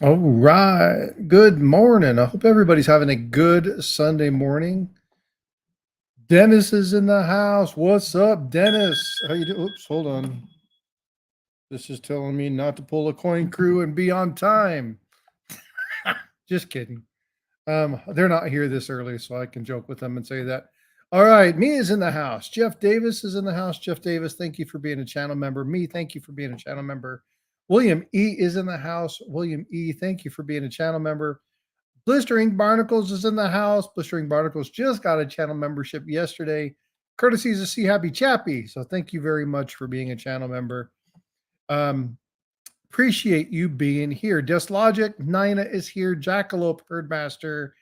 All right. Good morning. I hope everybody's having a good Sunday morning. Dennis is in the house. What's up, Dennis? How you doing? Oops, hold on. This is telling me not to pull a coin crew and be on time. Just kidding. They're not here this early, so I can joke with them and say that. All right, me is in the house. Jeff Davis is in the house. Jeff Davis, thank you for being a channel member. Me, thank you for being a channel member. William E is in the house. William E, thank you for being a channel member. Blistering Barnacles is in the house. Blistering Barnacles just got a channel membership yesterday, courtesy of C Happy Chappy. So thank you very much for being a channel member. Um, appreciate you being here. Dislogic, Nina is here. Jackalope Herdmaster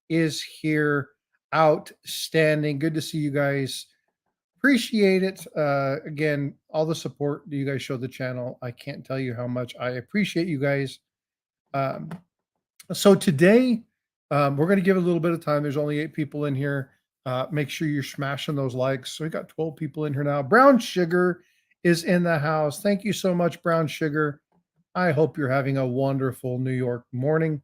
is here. Outstanding. Good to see you guys. Appreciate it. Again, all the support that you guys show the channel. I can't tell you how much I appreciate you guys. Um, so today, we're going to give a little bit of time. There's only 8 people in here. Make sure you're smashing those likes. So we got 12 people in here now. Brown Sugar is in the house. Thank you so much, Brown Sugar. I hope you're having a wonderful New York morning.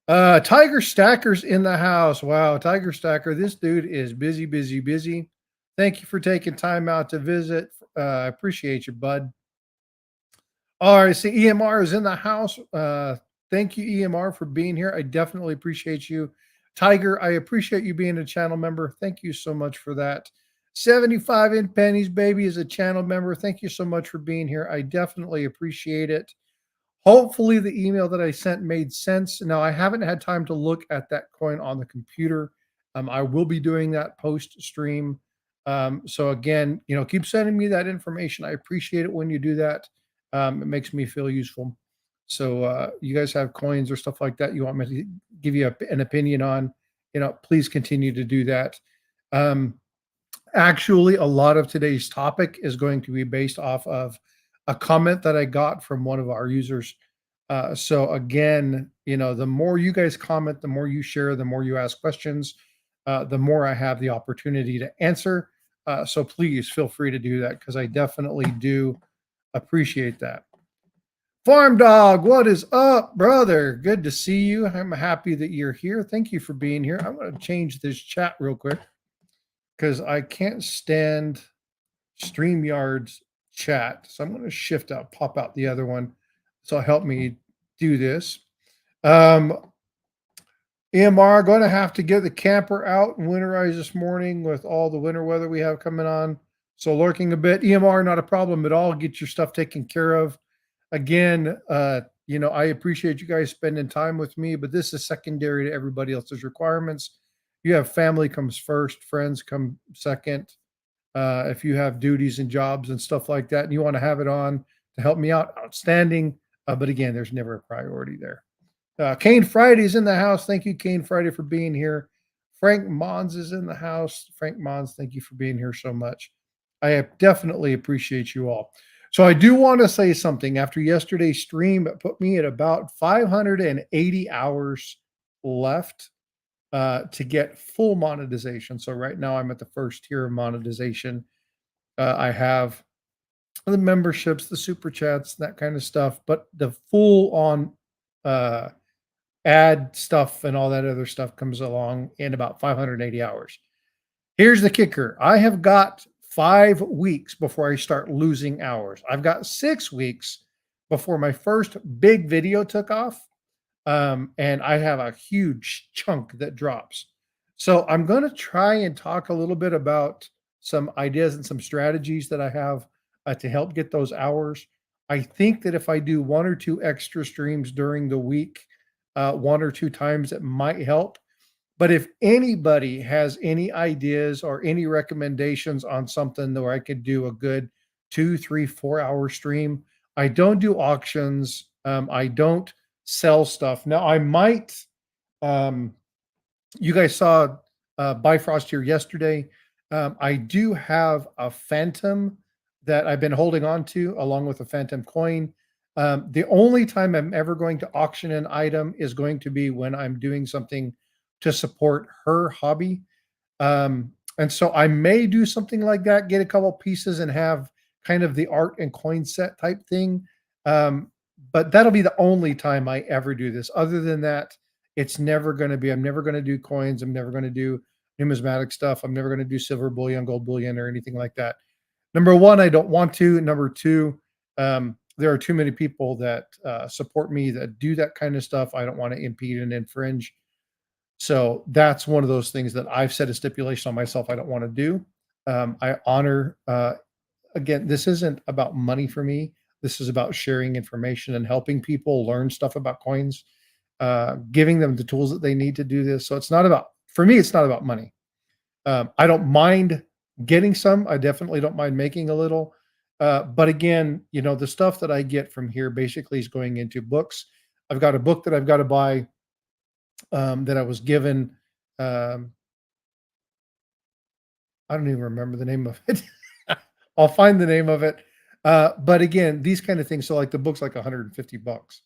Tiger Stacker's in the house. Wow, Tiger Stacker, this dude is busy, busy, busy. Thank you for taking time out to visit. I appreciate you, bud. All right, see, EMR is in the house. Thank you, EMR, for being here. I definitely appreciate you. Tiger, I appreciate you being a channel member. Thank you so much for that. 75 in pennies, baby, is a channel member. Thank you so much for being here. I definitely appreciate it. Hopefully, the email that I sent made sense. Now, I haven't had time to look at that coin on the computer. I will be doing that post stream. So again, keep sending me that information. I appreciate it when you do that. It makes me feel useful. So you guys have coins or stuff like that you want me to give you an opinion on, please continue to do that. Um, Actually, a lot of today's topic is going to be based off of a comment that I got from one of our users. So again, the more you guys comment, the more you share, the more you ask questions, the more I have the opportunity to answer. So please feel free to do that because I definitely do appreciate that. Farm Dog, what is up, brother? Good to see you. I'm happy that you're here. Thank you for being here. I'm going to change this chat real quick because I can't stand StreamYard's chat. So I'm going to shift out, pop out the other one. So help me do this. EMR, going to have to get the camper out and winterize this morning with all the winter weather we have coming on. So lurking a bit. EMR, not a problem at all. Get your stuff taken care of. Again, I appreciate you guys spending time with me, but this is secondary to everybody else's requirements. You have family comes first, friends come second. If you have duties and jobs and stuff like that, and you want to have it on to help me out, outstanding. But again, there's never a priority there. Kane Friday's in the house. Thank you, Kane Friday, for being here. Frank Mons is in the house. Frank Mons, thank you for being here so much. I definitely appreciate you all. So I do want to say something. After yesterday's stream, it put me at about 580 hours left to get full monetization. So right now I'm at the first tier of monetization. I have the memberships, the super chats, that kind of stuff, but the full on uh, ad stuff and all that other stuff comes along in about 580 hours. Here's the kicker. I have got 5 weeks before I start losing hours. I've got 6 weeks before my first big video took off. And I have a huge chunk that drops. So I'm going to try and talk a little bit about some ideas and some strategies that I have to help get those hours. I think that if I do 1 or 2 extra streams during the week, 1 or 2 times, it might help. But if anybody has any ideas or any recommendations on something where I could do a good 2, 3, 4 hour stream, I don't do auctions. I don't sell stuff. Now I might. Um, you guys saw Bifrost here yesterday. I do have a Phantom that I've been holding on to, along with a Phantom coin. The only time I'm ever going to auction an item is going to be when I'm doing something to support her hobby. And so I may do something like that, get a couple pieces and have kind of the art and coin set type thing. Um, but that'll be the only time I ever do this. Other than that, it's never going to be. I'm never going to do coins. I'm never going to do numismatic stuff. I'm never going to do silver bullion, gold bullion, or anything like that. Number one, I don't want to. Number two, there are too many people that support me that do that kind of stuff. I don't want to impede and infringe. So that's one of those things that I've set a stipulation on myself I don't want to do. I honor, again, this isn't about money for me. This is about sharing information and helping people learn stuff about coins, giving them the tools that they need to do this. So it's not about, for me, it's not about money. I don't mind getting some. I definitely don't mind making a little. But again, the stuff that I get from here basically is going into books. I've got a book that I've got to buy that I was given. Um, I don't even remember the name of it. I'll find the name of it. But again, these kind of things. So like the book's like $150.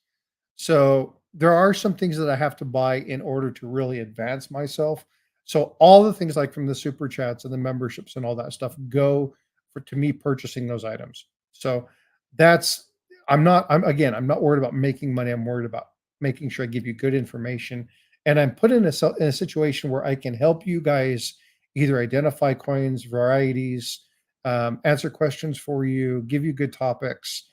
So there are some things that I have to buy in order to really advance myself. So all the things like from the super chats and the memberships and all that stuff go to me purchasing those items. So that's I'm not worried about making money. I'm worried about making sure I give you good information. And I'm put in a situation where I can help you guys either identify coins, varieties, answer questions for you, give you good topics,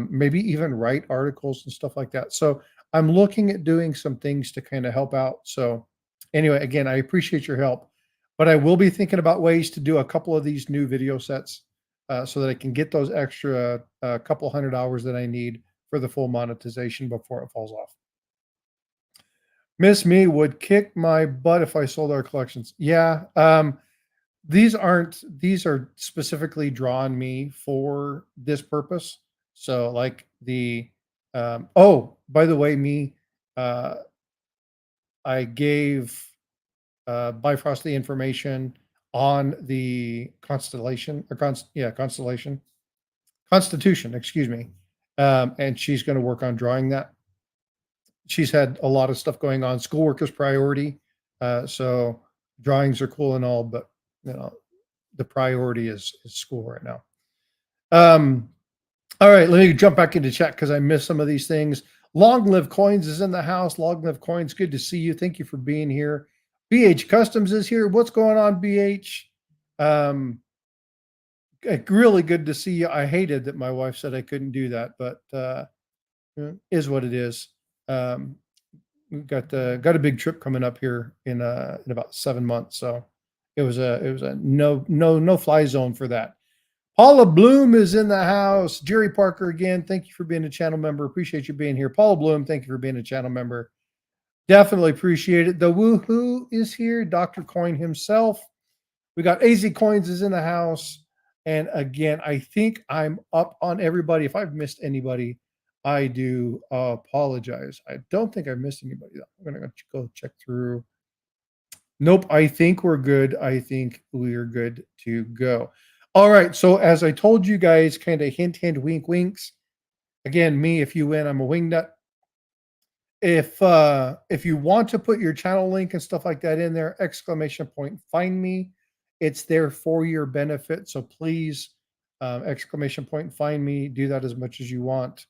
maybe even write articles and stuff like that. So I'm looking at doing some things to kind of help out. So anyway, again, I appreciate your help, but I will be thinking about ways to do a couple of these new video sets so that I can get those extra couple hundred hours that I need for the full monetization before it falls off. Miss Me would kick my butt if I sold our collections. Yeah. These are specifically drawn me for this purpose. So like oh, by the way, uh, I gave Bifrost the information on the constellation or constitution, excuse me. And she's going to work on drawing that. She's had a lot of stuff going on. Schoolwork is priority. So drawings are cool and all, but the priority is school right now. All right, let me jump back into chat because I missed some of these things. Long Live Coins is in the house. Long Live Coins, good to see you. Thank you for being here. BH Customs is here. What's going on, BH? Really good to see you. I hated that my wife said I couldn't do that, but is what it is. We've got a big trip coming up here in about 7 months, so it was a no fly zone for that. Paula Bloom is in the house. Jerry Parker again. Thank you for being a channel member. Appreciate you being here. Paula Bloom, thank you for being a channel member. Definitely appreciate it. The woohoo is here. Dr. Coin himself. We got AZ Coins is in the house. And again, I think I'm up on everybody. If I've missed anybody, I do apologize. I don't think I've missed anybody though. I'm going to go check through. Nope, I think we're good. I think we're good to go. All right, so as I told you guys, kind of hint, hint, wink, winks. Again, me, if you win, I'm a wingnut. If you want to put your channel link and stuff like that in there, exclamation point, find me. It's there for your benefit. So please, exclamation point, find me. Do that as much as you want.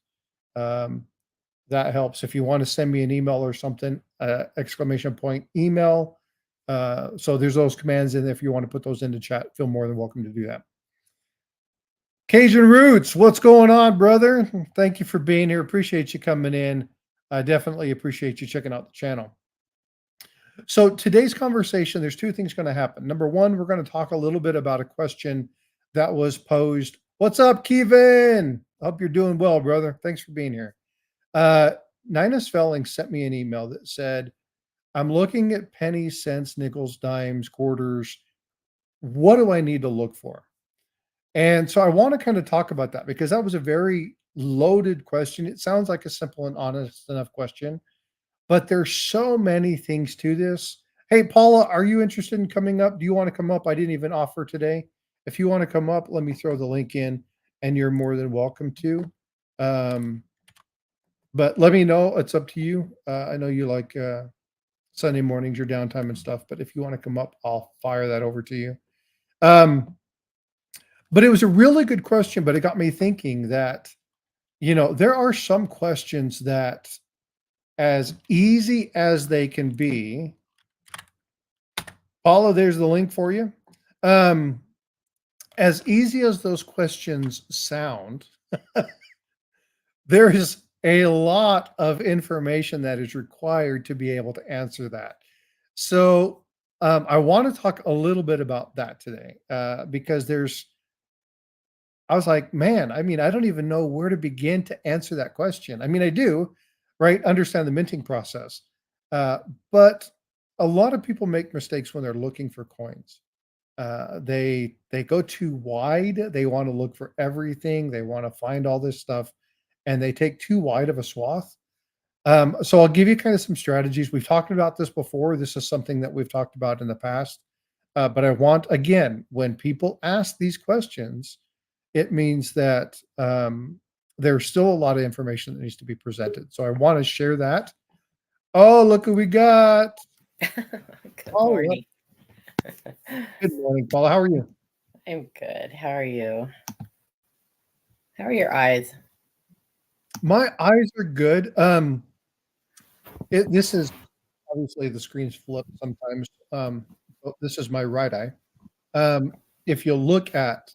That helps. If you want to send me an email or something, exclamation point, email. So there's those commands in there. If you want to put those into chat, feel more than welcome to do that. Cajun Roots, what's going on, brother? Thank you for being here. Appreciate you coming in. I definitely appreciate you checking out the channel. So today's conversation, there's two things going to happen. Number one, we're going to talk a little bit about a question that was posed. What's up, Kevin? I hope you're doing well, brother. Thanks for being here. Nina Svelling sent me an email that said, I'm looking at pennies, cents, nickels, dimes, quarters. What do I need to look for? And so I want to kind of talk about that because that was a very loaded question. It sounds like a simple and honest enough question, but there's so many things to this. Hey, Paula, are you interested in coming up? Do you want to come up? I didn't even offer today. If you want to come up, let me throw the link in and you're more than welcome to. But let me know. It's up to you. I know you like Sunday mornings, your downtime and stuff, but if you want to come up, I'll fire that over to you. But it was a really good question, but it got me thinking that, there are some questions that, as easy as they can be, Paula, there's the link for you. As easy as those questions sound, there is a lot of information that is required to be able to answer that. So, I want to talk a little bit about that today, because I was like, man, I mean, I don't even know where to begin to answer that question. I mean, I do, right? Understand the minting process. Uh, but a lot of people make mistakes when they're looking for coins. They go too wide. They want to look for everything. They want to find all this stuff, and they take too wide of a swath. So I'll give you kind of some strategies. We've talked about this before. This is something that we've talked about in the past. But I want, again, when people ask these questions, it means that there's still a lot of information that needs to be presented. So I want to share that. Oh, look who we got. Good Oh, morning. good morning, Paula. How are you? I'm good. How are you? How are your eyes? My eyes are good. This is obviously the screen's flipped sometimes. But this is my right eye. If you look at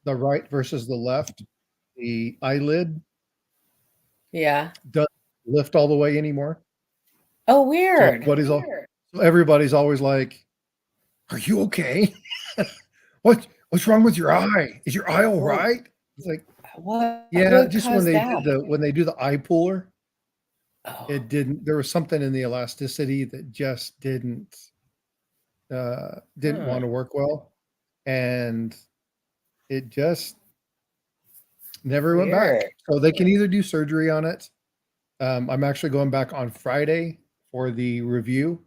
the right versus the left, the eyelid Yeah. doesn't lift all the way anymore. Oh, So weird. everybody's always like, "Are you okay? What's wrong with your eye? Is your eye all Well, right?" It's like, what yeah, would just cause that? when they do the eye puller, Oh, it didn't. There was something in the elasticity that just didn't huh. want to work well, and it just never went back. Weird. So they can either do surgery on it. I'm actually going back on Friday for the review,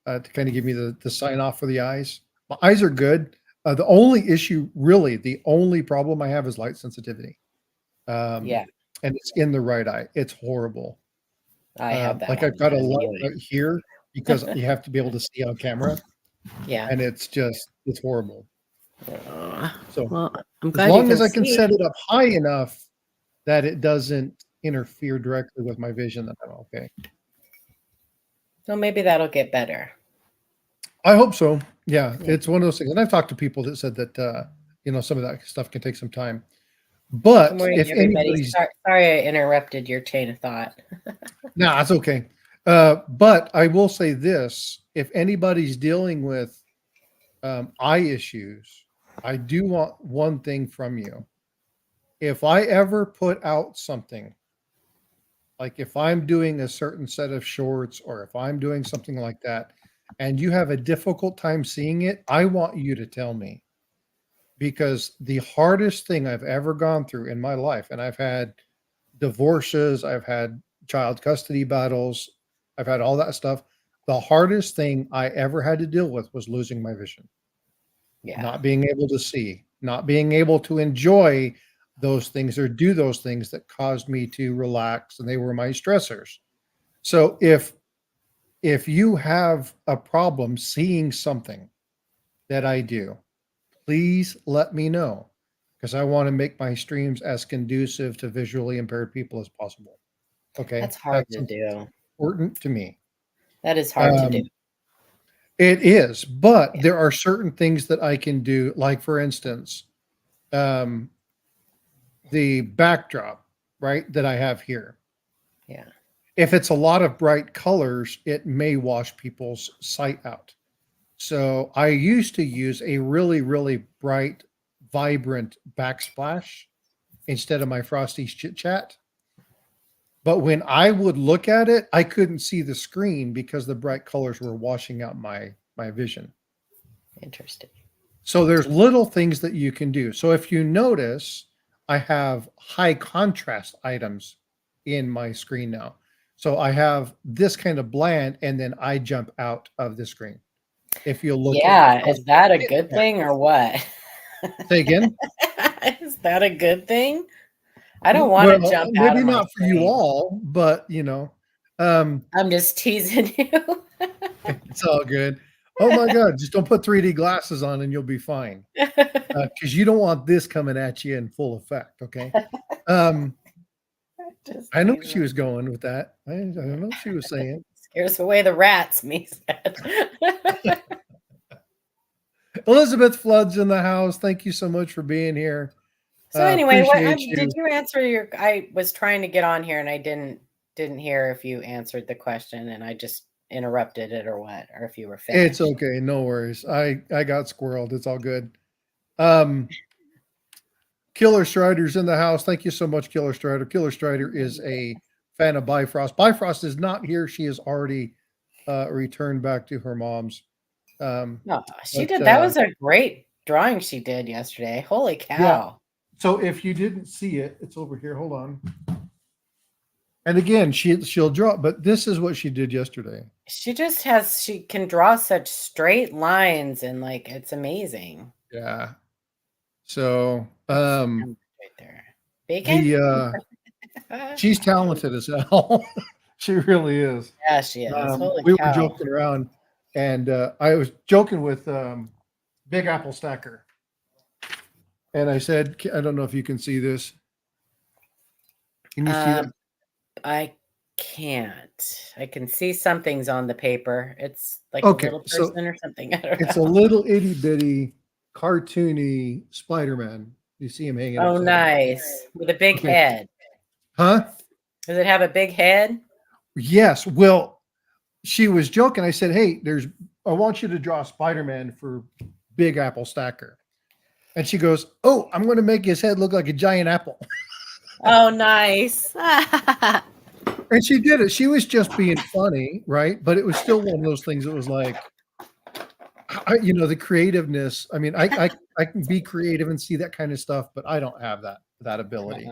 to kind of give me the sign off for the eyes. My eyes are good. The only issue, really, the only problem I have is light sensitivity. Um, Yeah, and it's in the right eye. It's horrible. I have that Like on I've got a the light viewing. right here because you have to be able to see on camera, Yeah. and it's horrible. Uh, So well, I'm as glad you long as can I can see. set it up high enough that it doesn't interfere directly with my vision, then I'm okay. So maybe that'll get better. I hope so. Yeah, Yeah. it's one of those things. And I've talked to people that said that some of that stuff can take some time. Good But morning, if everybody. anybody's Sorry I interrupted your chain of thought. no, that's okay. But I will say this: if anybody's dealing with eye issues, I do want one thing from you. If I ever put out something, like if I'm doing a certain set of shorts or if I'm doing something like that, and you have a difficult time seeing it, I want you to tell me, because the hardest thing I've ever gone through in my life, and I've had divorces, I've had child custody battles, I've had all that stuff. The hardest thing I ever had to deal with was losing my vision, Yeah. not being able to see, not being able to enjoy those things or do those things that caused me to relax, and they were my stressors. So if you have a problem seeing something that I do, please let me know, because I want to make my streams as conducive to visually impaired people as possible. Okay, That's hard that's to do. important to me. That is hard to do. Um, it is, but Yeah. there are certain things that I can do, like for instance, um, the backdrop, right, that I have here. Yeah. If it's a lot of bright colors, it may wash people's sight out. So I used to use a really, really bright, vibrant backsplash instead of my Frostys chit chat. But when I would look at it, I couldn't see the screen because the bright colors were washing out my vision. Interesting. So there's little things that you can do. So if you notice, I have high contrast items in my screen now. So I have this kind of bland, and then I jump out of the screen. If you look at Yeah. Is that a Chit good Chat. thing or what? Say again. Is that a good thing? I don't want to Well, jump out maybe of my not for you screen. all, but um, I'm just teasing you. it's all good. Oh my God, just don't put 3D glasses on and you'll be fine. Because you don't want this coming at you in full effect. Okay. Um, Just I know teasing she her. was going with that. I don't know what she was saying. Scares away the rats, me said. Elizabeth Flood's in the house. Thank you so much for being here. So anyway, Appreciate did you. you answer your? I was trying to get on here and I didn't hear if you answered the question and I just interrupted it or what, or if you were It's finished. okay. No worries. I got squirreled. It's all good. Um, Killer Strider's in the house. Thank you so much, Killer Strider. Killer Strider is a fan of Bifrost. Bifrost is not here. She has already returned back to her mom's. No, she But did. That was a great drawing she did yesterday. Holy yeah. cow. So if you didn't see it, it's over here. Hold on. And again, she'll draw, but this is what she did yesterday. She can draw such straight lines and like it's amazing. Yeah. So Right there. Bacon? she's talented as hell. She really is. Yeah, she is. Holy We were cow. joking around, and I was joking with Big Apple Stacker, and I said, I don't know if you can see this. Can you see that? I can't. I can see something's on the paper. It's like Okay, a little so person or something. I don't it's a know. little itty bitty cartoony Spider-Man. You see him hanging Oh, upside down. nice. With a big Okay. head. Huh? Does it have a big head? Yes. Well, she was joking. I said, hey, I want you to draw Spider-Man for Big Apple Stacker. And she goes, oh, I'm going to make his head look like a giant apple. Oh, nice. And she did it. She was just being funny, right? But it was still one of those things that was like, the creativeness. I mean, I can be creative and see that kind of stuff, but I don't have that ability.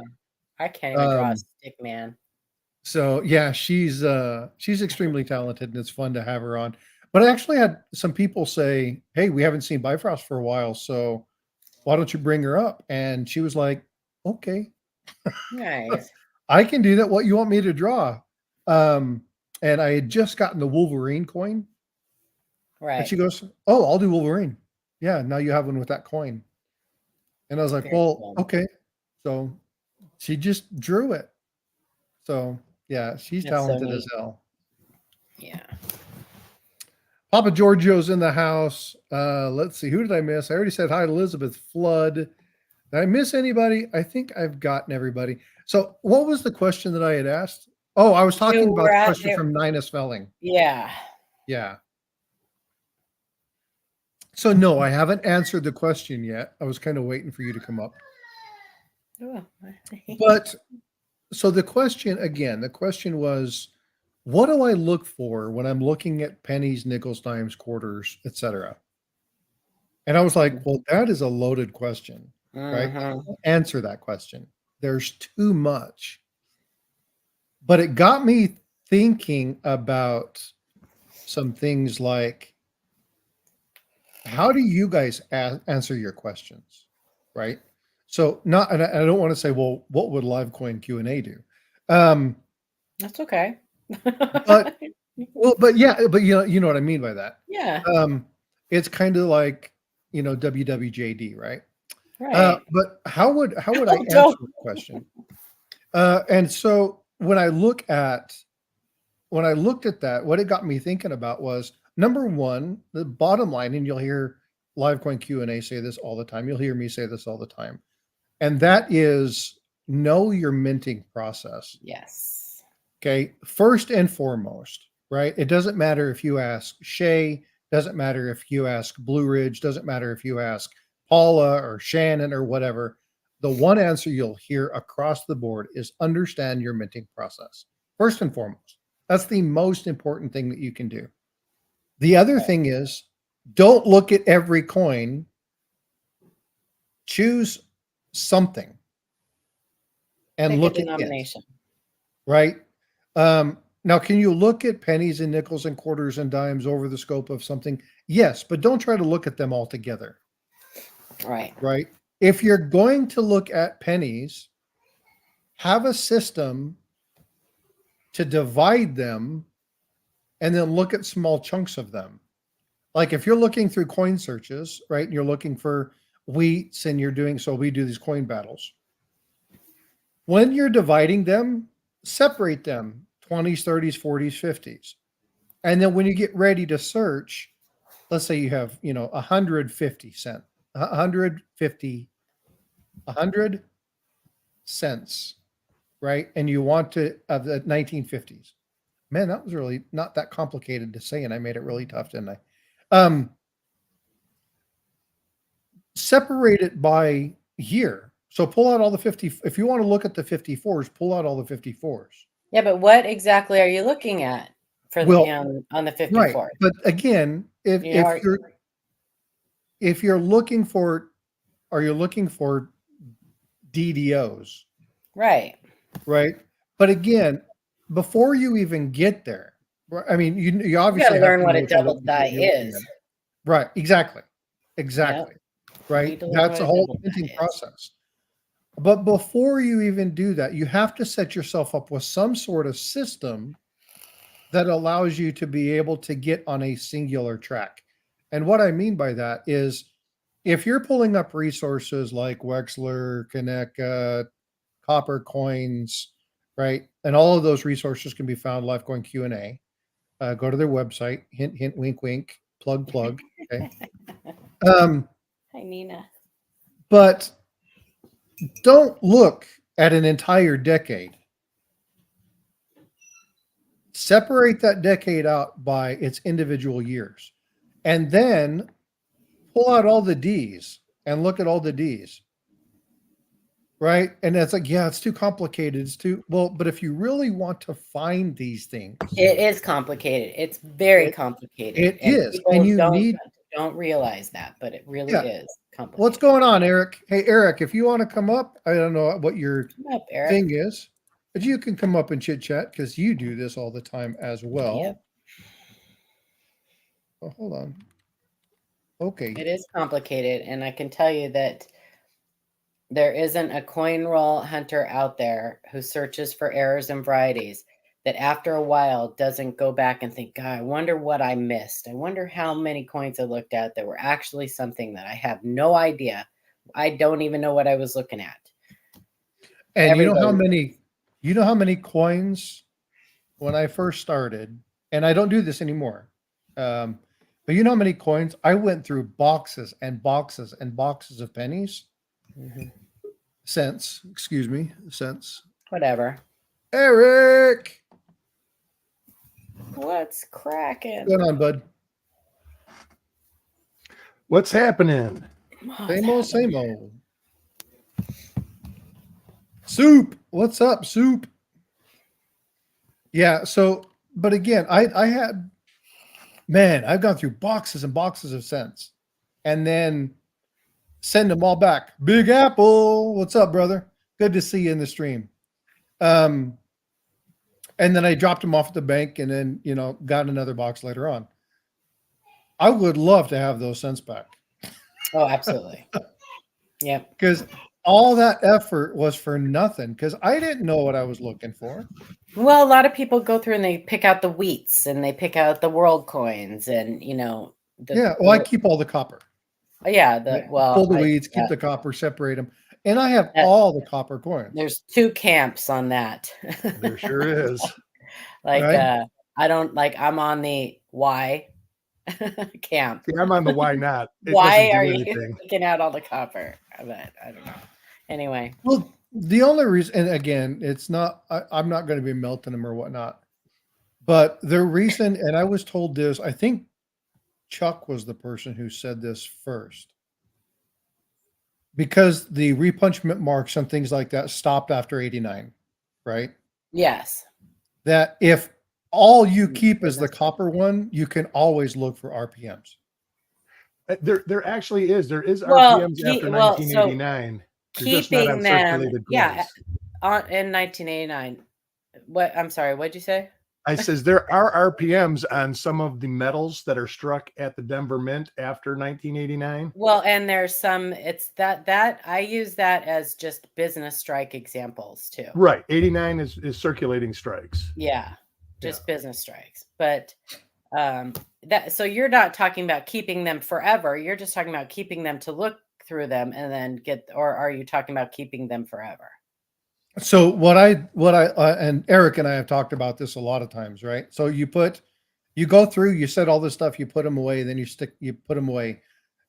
I can't even draw a stick man. So yeah, she's extremely talented, and it's fun to have her on. But I actually had some people say, hey, we haven't seen Bifrost for a while, so why don't you bring her up? And she was like, okay. Nice. I can do that. What you want me to draw? And I had just gotten the Wolverine coin. Right. And she goes, oh, I'll do Wolverine. Yeah, now you have one with that coin. And I was like, Very well, cool. okay. So she just drew it. So yeah, she's That's so talented neat. as hell. Yeah. Papa Giorgio's in the house. Let's see. Who did I miss? I already said hi to Elizabeth Flood. Did I miss anybody? I think I've gotten everybody. So what was the question that I had asked? Oh, I was talking about the question from Nina Svelling. Yeah. Yeah. So no, I haven't answered the question yet. I was kind of waiting for you to come up. Oh. But so the question was, what do I look for when I'm looking at pennies, nickels, dimes, quarters, etc.? And I was like, well, that is a loaded question, right? I can't answer that question. There's too much. But it got me thinking about some things like, how do you guys answer your questions, right? So and I don't want to say, well, what would live coin Q&A do? That's okay. But yeah, but you know what I mean by that. Yeah. It's kind of like, WWJD, right? Right. But how would I answer the question? And so when I looked at that, what it got me thinking about was, number one, the bottom line, and you'll hear Livecoin Q&A say this all the time. You'll hear me say this all the time. And that is, know your minting process. Yes. Okay. First and foremost, right? It doesn't matter if you ask Shay, doesn't matter if you ask Blue Ridge, doesn't matter if you ask Paula or Shannon or whatever. The one answer you'll hear across the board is understand your minting process. First and foremost. That's the most important thing that you can do. The other thing is, don't look at every coin. Choose something and look at it. Right? Now, can you look at pennies and nickels and quarters and dimes over the scope of something? Yes, but don't try to look at them all together. Right. Right? If you're going to look at pennies, have a system to divide them and then look at small chunks of them. Like if you're looking through coin searches, right, and you're looking for wheats and you're doing, so we do these coin battles. When you're dividing them, separate them 20s, 30s, 40s, 50s. And then when you get ready to search, let's say you have, 150 cent, 150, 100 cents, right? And you want to, of the 1950s. Man, that was really not that complicated to say, and I made it really tough, didn't I? Separate it by year. So pull out all the 50. If you want to look at the 54s, pull out all the 54s. Yeah, but what exactly are you looking at for the Well, on the right. 54? But again, if You know, if you're looking for, are you looking for DDOs? right. Right. But again, before you even get there, I mean, you You obviously gotta have learn to what know a what you're double looking for die when you're looking at is. it. Right. Exactly. Yep. Exactly. You Right. need to learn That's what a a whole double printing die is. process. But before you even do that, you have to set yourself up with some sort of system that allows you to be able to get on a singular track. And what I mean by that is if you're pulling up resources like Wexler, Kaneka, Copper Coins, right? And all of those resources can be found live coin Q&A. Go to their website, hint, hint, wink, wink, plug, plug. Okay. Hi, Nina. But don't look at an entire decade. Separate that decade out by its individual years. And then pull out all the D's and look at all the D's. Right. And it's like, yeah, it's too complicated. It's too well, but if you really want to find these things, It is complicated. It's very complicated. it And is. people And you need, don't realize that, but it really yeah. is complicated. What's going on, Eric? Hey, Eric, if you want to come up, I don't know what your Come up, Eric. thing is, but you can come up and chit chat because you do this all the time as well. Yep. Oh, hold on. Okay. It is complicated, and I can tell you that there isn't a coin roll hunter out there who searches for errors and varieties that after a while doesn't go back and think, God, I wonder what I missed. I wonder how many coins I looked at that were actually something that I have no idea. I don't even know what I was looking at. And Everybody. you know how many coins when I first started, and I don't do this anymore. But you know how many coins I went through boxes and boxes and boxes of pennies? Cents, excuse me, cents. Whatever. Eric, What's cracking? what's going on, bud? What's happening? Same old, same old. Soup, what's up, Soup? Yeah, so, but again, I've gone through boxes and boxes of cents and then send them all back. Big Apple, what's up, brother? Good to see you in the stream. And then I dropped them off at the bank and then, got another box later on. I would love to have those cents back. Oh, absolutely. Yep. Because all that effort was for nothing because I didn't know what I was looking for. Well, a lot of people go through and they pick out the wheats and they pick out the world coins and, I keep all the copper. Yeah, pull the weeds, keep the copper, separate them. And I have all the copper coins. There's two camps on that. There sure is. Right? I'm on the why camp. See, I'm on the why not. Why are you picking out all the copper? But I don't know. Anyway. Well, the only reason, and again, it's not, I'm not going to be melting them or whatnot, but the reason, and I was told this, I think Chuck was the person who said this first, because the repunchment marks and things like that stopped after 89, right? Yes. That if all you keep is the copper one, you can always look for RPMs. There actually is. There is RPMs after 1989. So keeping them, yeah, in 1989. What? I'm sorry. What'd you say? I says there are RPMs on some of the metals that are struck at the Denver Mint after 1989. Well, and there's some. It's that I use that as just business strike examples too. Right. 89 is circulating strikes. Yeah, just business strikes. But so you're not talking about keeping them forever. You're just talking about keeping them to look through them and then or are you talking about keeping them forever? So and Eric and I have talked about this a lot of times, right? So you go through, you said all this stuff, you put them away, then you put them away.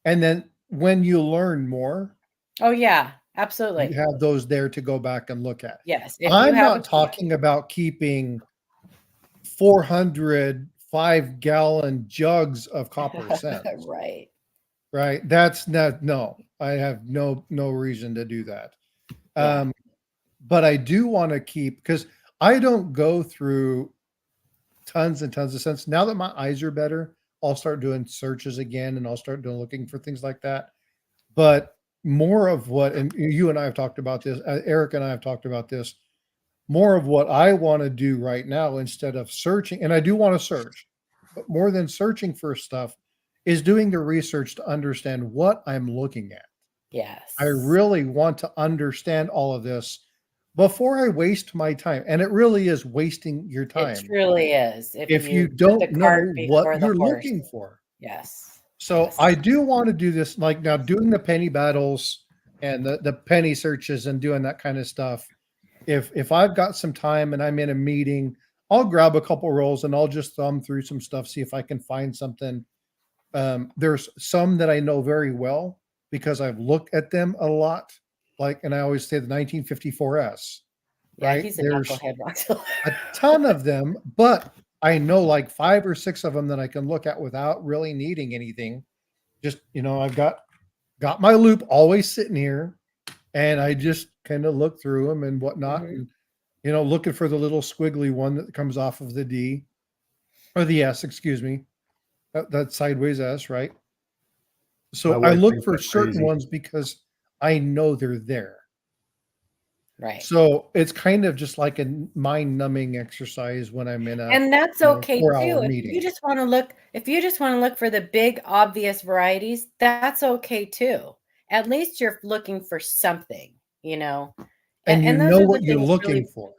And then when you learn more, Oh yeah, you absolutely. have those there to go back and look at. Yes. If you I'm have a not talking about keeping 400 5-gallon jugs of copper cents, right. right? That's not, no, I have no reason to do that. Yeah. But I do want to keep, because I don't go through tons and tons of cents. Now that my eyes are better, I'll start doing searches again and I'll start doing looking for things like that. But more of what, and you and I have talked about this, Eric and I have talked about this, more of what I want to do right now instead of searching, and I do want to search, but more than searching for stuff is doing the research to understand what I'm looking at. Yes. I really want to understand all of this before I waste my time. And it really is wasting your It time truly is. if you Put don't the know cart what before the you're horse. looking for. Yes. So Yes. I do want to do this, like now doing the penny battles and the penny searches and doing that kind of stuff. If I've got some time and I'm in a meeting, I'll grab a couple rolls and I'll just thumb through some stuff, see if I can find something. There's some that I know very well because I've looked at them a lot. Like, and I always say the 1954S, Yeah, right? he's a There's knucklehead rock. a ton of them, but I know like 5 or 6 of them that I can look at without really needing anything. Just, I've got my loop always sitting here and I just kind of look through them and whatnot. Mhm. And, looking for the little squiggly one that comes off of the D or the S, excuse me. That sideways S, right? My So I wife look thinks for I'm certain crazy. ones because I know they're there. Right. So it's kind of just like a mind numbing exercise when I'm in a And that's okay 4-hour too. If meeting. you just want to look for the big obvious varieties, that's okay too. At least you're looking for something, And you And those know are the what you're things looking really, for.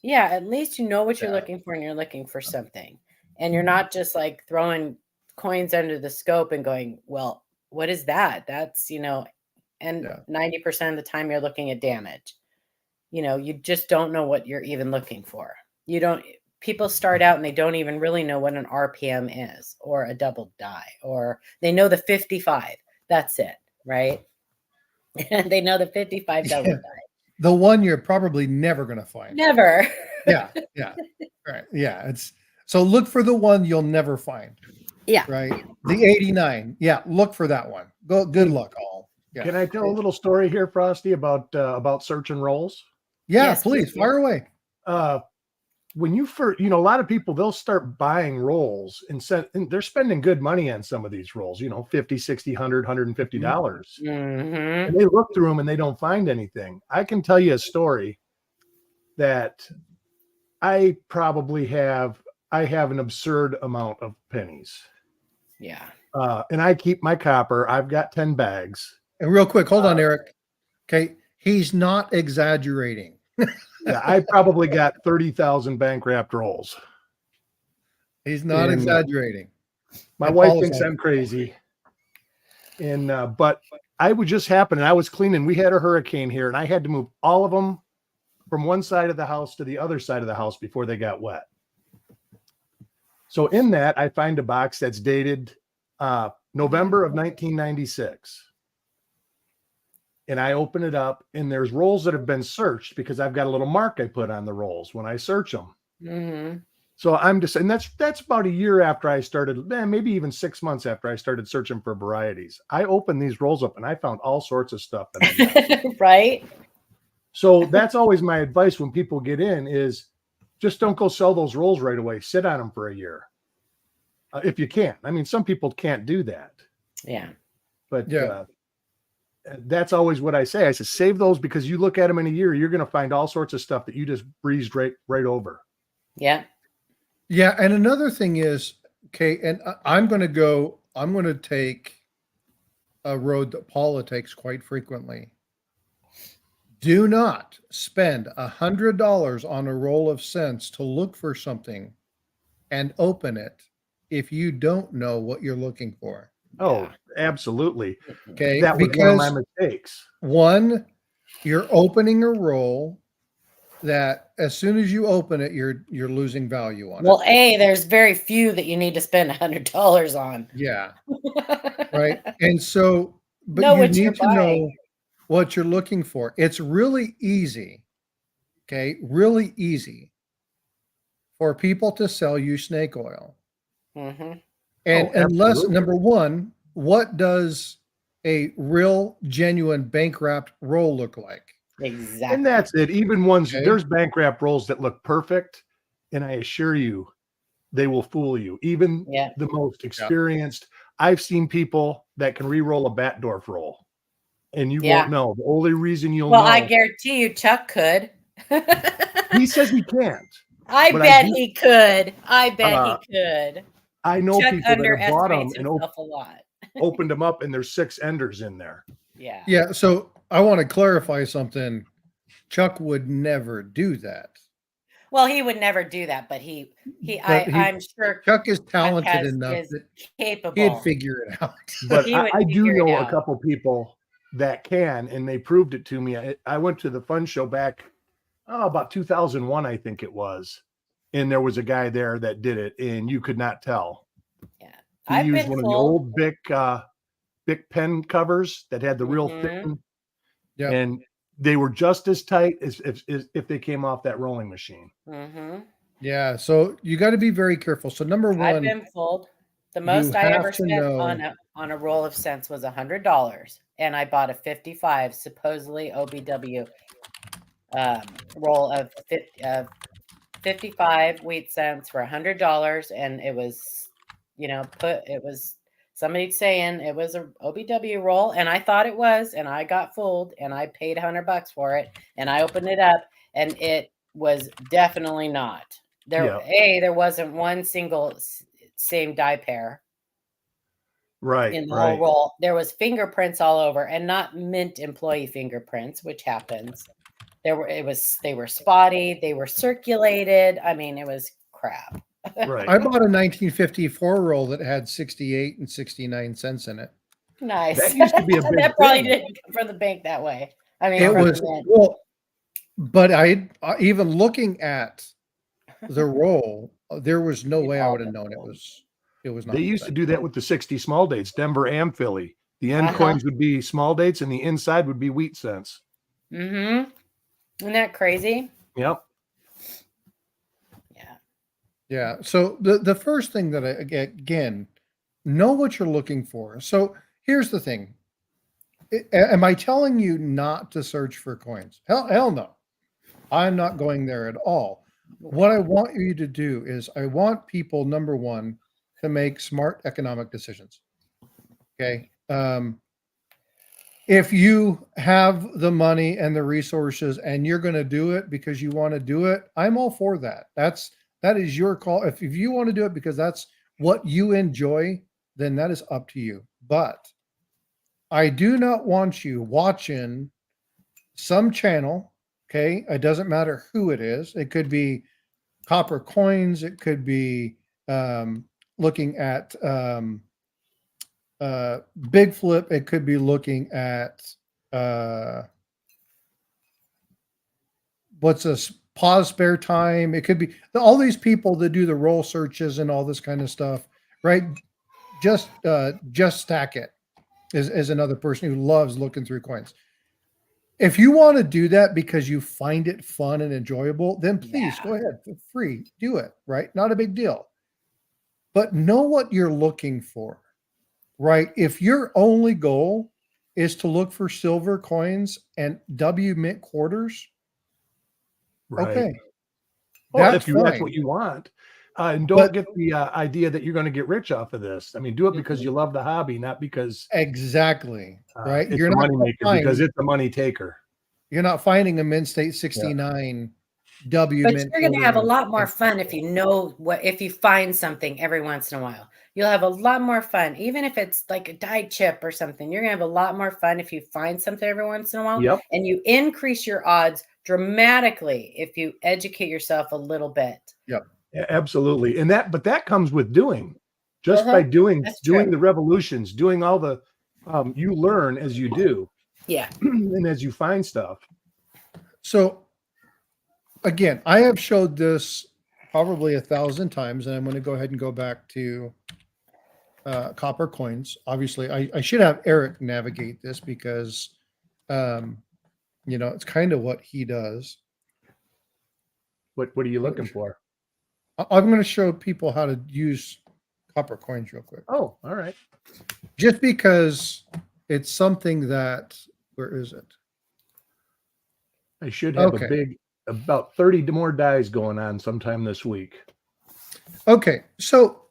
yeah, at least you know what you're Yeah. looking for and you're looking for something. And you're not just like throwing coins under the scope and going, well, what is that? That's, and Yeah. 90% of the time you're looking at damage. You just don't know what you're even looking for. People start out and they don't even really know what an RPM is or a double die, or they know the 55. That's it, right? They know the 55 double Yeah. die. The one you're probably never going to find. Never. Yeah. Yeah. Right. Yeah. So look for the one you'll never find. Yeah. Right. The 89. Yeah. Look for that one. Good luck all. Yeah. Can I tell a little story here, Frosty, about search and rolls? Yeah. Yes, Please please. fire away. When you first, a lot of people, they'll start buying rolls and they're spending good money on some of these rolls, 50, 60, 100, $150. Mm-hmm. And they look through them and they don't find anything. I can tell you a story that I have an absurd amount of pennies. Yeah. And I keep my copper. I've got 10 bags. And real quick, hold on, Eric. Okay. He's not exaggerating. Yeah, I probably got 30,000 bank wrapped rolls. He's not exaggerating. My wife thinks I'm crazy. And but I would just happen, and I was cleaning. We had a hurricane here, and I had to move all of them from one side of the house to the other side of the house before they got wet. So in that, I find a box that's dated November of 1996. And I open it up, and there's rolls that have been searched because I've got a little mark I put on the rolls when I search them. Mm-hmm. So I'm just, and that's about a year after I started, maybe even 6 months after I started searching for varieties. I opened these rolls up and I found all sorts of stuff that I Right. So that's always my advice when people get in is just don't go sell those rolls right away. Sit on them for a year. If you can. I mean, some people can't do that. Yeah. But Yeah. That's always what I say. I say, save those because you look at them in a year, you're going to find all sorts of stuff that you just breezed right over. Yeah. Yeah. And another thing is, okay, and I'm going to take a road that Paula takes quite frequently. Do not spend $100 on a roll of cents to look for something and open it if you don't know what you're looking for. Oh, Yeah. absolutely. Okay. That was one of my mistakes. One, you're opening a roll that as soon as you open it, you're losing value on Well, it. there's very few that you need to spend $100 on. Yeah. Right. And so, but Know you what you're need to know buying. what you're looking for. It's really easy. Okay. Really easy for people to sell you snake oil. Mhm. And Oh, unless, absolutely. number one, what does a real, genuine bank wrapped roll look like? Exactly. And that's it. Even ones, Okay. there's bank wrap rolls that look perfect. And I assure you, they will fool you. Even Yeah. the most experienced. I've seen people that can re-roll a Batdorf roll, and you Yeah. won't know. The only reason you'll Well, know, I guarantee you Chuck could. he says he can't. I but bet do- he could. I bet he could. I know Chuck people that have bought them underestimates and himself a lot. opened them up, and there's 6 enders in there. Yeah. Yeah. So I want to clarify something. Chuck would never do that. Well, he would never do that, but I'm sure Chuck is talented is enough that capable. he'd figure it out. But He would I do figure it know a out. couple people that can, and they proved it to me. I went to the fun show back about 2001, I think it was, and there was a guy there that did it, and you could not tell. Yeah. He used one of the old Bic pen covers that had the real thin, Yeah. and they were just as tight as if they came off that rolling machine. Mm-hmm. Yeah. So you got to be very careful. So number I've one, been fooled. The most I have ever to spent know- on a roll of cents was $100, and I bought a 55 supposedly OBW roll of 55 wheat cents for $100, and it was, it was somebody saying it was a OBW roll, and I thought it was, and I got fooled, and I paid $100 for it, and I opened it up, and it was definitely not. There wasn't one single same die pair in the whole roll. There was fingerprints all over, and not mint employee fingerprints, which happens. They were spotty, they were circulated. I mean, it was crap. Right. I bought a 1954 roll that had 68 and 69 cents in it. Nice. That used to be a big that probably thing. didn't come from the bank that way. I mean, It from was the mint. well, but I even looking at the roll, there was no way I would have known it was not. They used to do that with the 60 small dates, Denver and Philly. The end coins would be small dates, and the inside would be wheat cents. Mm-hmm. Isn't that crazy? Yep. Yeah. Yeah. So the first thing that again, know what you're looking for. So here's the thing. Am I telling you not to search for coins? Hell no. I'm not going there at all. What I want you to do is I want people, number one, to make smart economic decisions. Okay. If you have the money and the resources and you're going to do it because you want to do it, I'm all for that. That is your call. If you want to do it because that's what you enjoy, then that is up to you. But I do not want you watching some channel. Okay. It doesn't matter who it is. It could be copper coins. It could be looking at Big Flip. It could be looking at what's this, pause spare time. It could be all these people that do the roll searches and all this kind of stuff, right? Just Stack It is another person who loves looking through coins. If you want to do that because you find it fun and enjoyable, then please go ahead, for free, do it, right? Not a big deal. But know what you're looking for, right? If your only goal is to look for silver coins and W mint quarters, Right. okay. Well, That's that's fine. what you want. And don't get the idea that you're going to get rich off of this. I mean, do it because you love the hobby, not because exactly right. it's You're a not money maker, because it's a money taker. You're not finding a Mint State 69 W But mint. you're going to have a lot more quarter. fun if you know if you find something every once in a while. You'll have a lot more fun, even if it's like a die chip or something. You're going to have a lot more fun if you find something every once in a while. Yep. And you increase your odds dramatically if you educate yourself a little bit. Yep. Yeah, absolutely. But that comes with doing, just by doing the revolutions, doing all the, you learn as you do. Yeah. And as you find stuff. So again, I have showed this probably 1,000 times, and I'm going to go ahead and go back to copper coins. Obviously, I should have Eric navigate this because, it's kind of what he does. What are you looking for? I'm going to show people how to use copper coins real quick. Oh, all right. Just because it's something that, where is it? I should have Okay. about 30 more dies going on sometime this week. Okay. So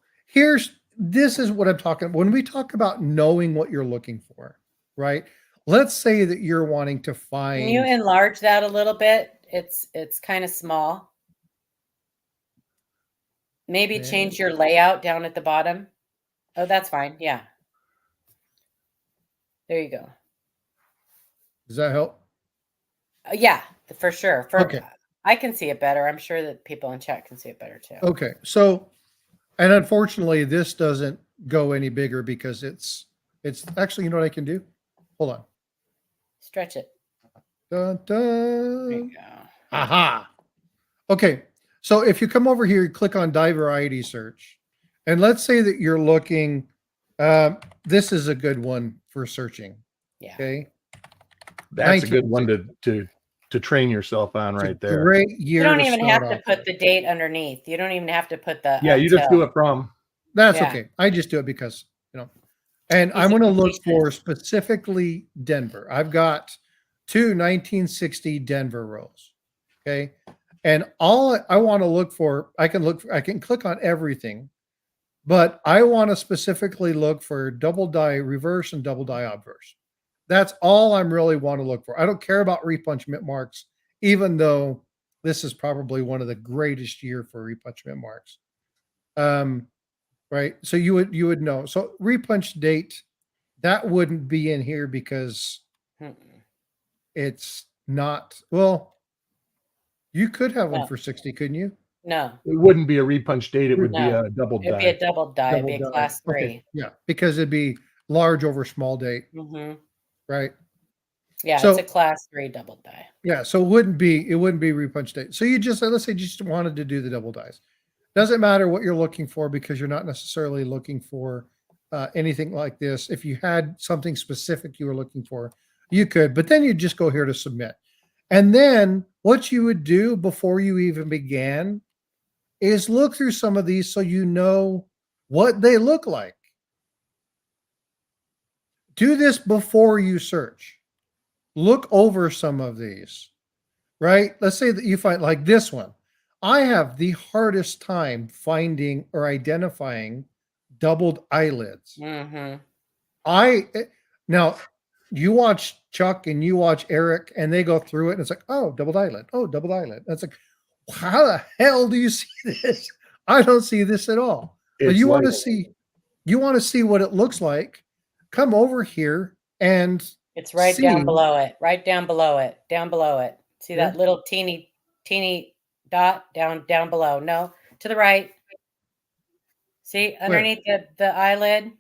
this is what I'm talking about. When we talk about knowing what you're looking for, right? Let's say that you're wanting to Can you find, enlarge that a little bit? It's kind of small. Maybe change your layout down at the bottom. Oh, that's fine. Yeah. There you go. does that help? Yeah, for sure. Okay. I can see it better. I'm sure that people in chat can see it better too. Okay. So, and unfortunately, this doesn't go any bigger because it's actually, you know what I can do? Hold on. Stretch it. Dun, There dun. you go. Aha. Okay. So if you come over here, you click on die variety search, and let's say that you're looking, this is a good one for searching. Yeah. Okay. That's a good one to train yourself on right there. Great year. You don't even have to off put with. the date underneath. You don't even have to put the Yeah, you just do it from. That's Yeah. okay. I just do it because, and I'm Easy going to look completionist. for specifically Denver. I've got two 1960 Denver rows. Okay. And all I want to look for, I can click on everything, but I want to specifically look for double die reverse and double die obverse. That's all I'm really want to look for. I don't care about repunchment marks, even though this is probably one of the greatest year for repunchment marks. Right. So you would know. So repunch date, that wouldn't be in here because Mm-mm. it's not, well, you could have one No. for 60, couldn't you? No. It wouldn't be a repunch date. It would be No. a double It'd be a die. double die. It'd be a Double die. class 3. Okay. Yeah. Because it'd be large over small date. Mm-hmm. Right. Yeah, So- it's a class 3 double die. Yeah. So it wouldn't be repunch date. So you just, let's say you just wanted to do the double dice. Doesn't matter what you're looking for because you're not necessarily looking for anything like this. If you had something specific you were looking for, you could, but then you just go here to submit. And then what you would do before you even began is look through some of these so you know what they look like. Do this before you search. Look over some of these, right? Let's say that you find like this one. I have the hardest time finding or identifying doubled eyelids. Mm-hmm. Now you watch Chuck and you watch Eric and they go through it and it's like, oh, doubled eyelid. Oh, doubled eyelid. And it's like, how the hell do you see this? I don't see this at all. But you want to see what it looks like. Come over here and It's right down below it. Right down below it. Down below it. See that little teeny dot down below? No, to the right. See underneath the eyelid.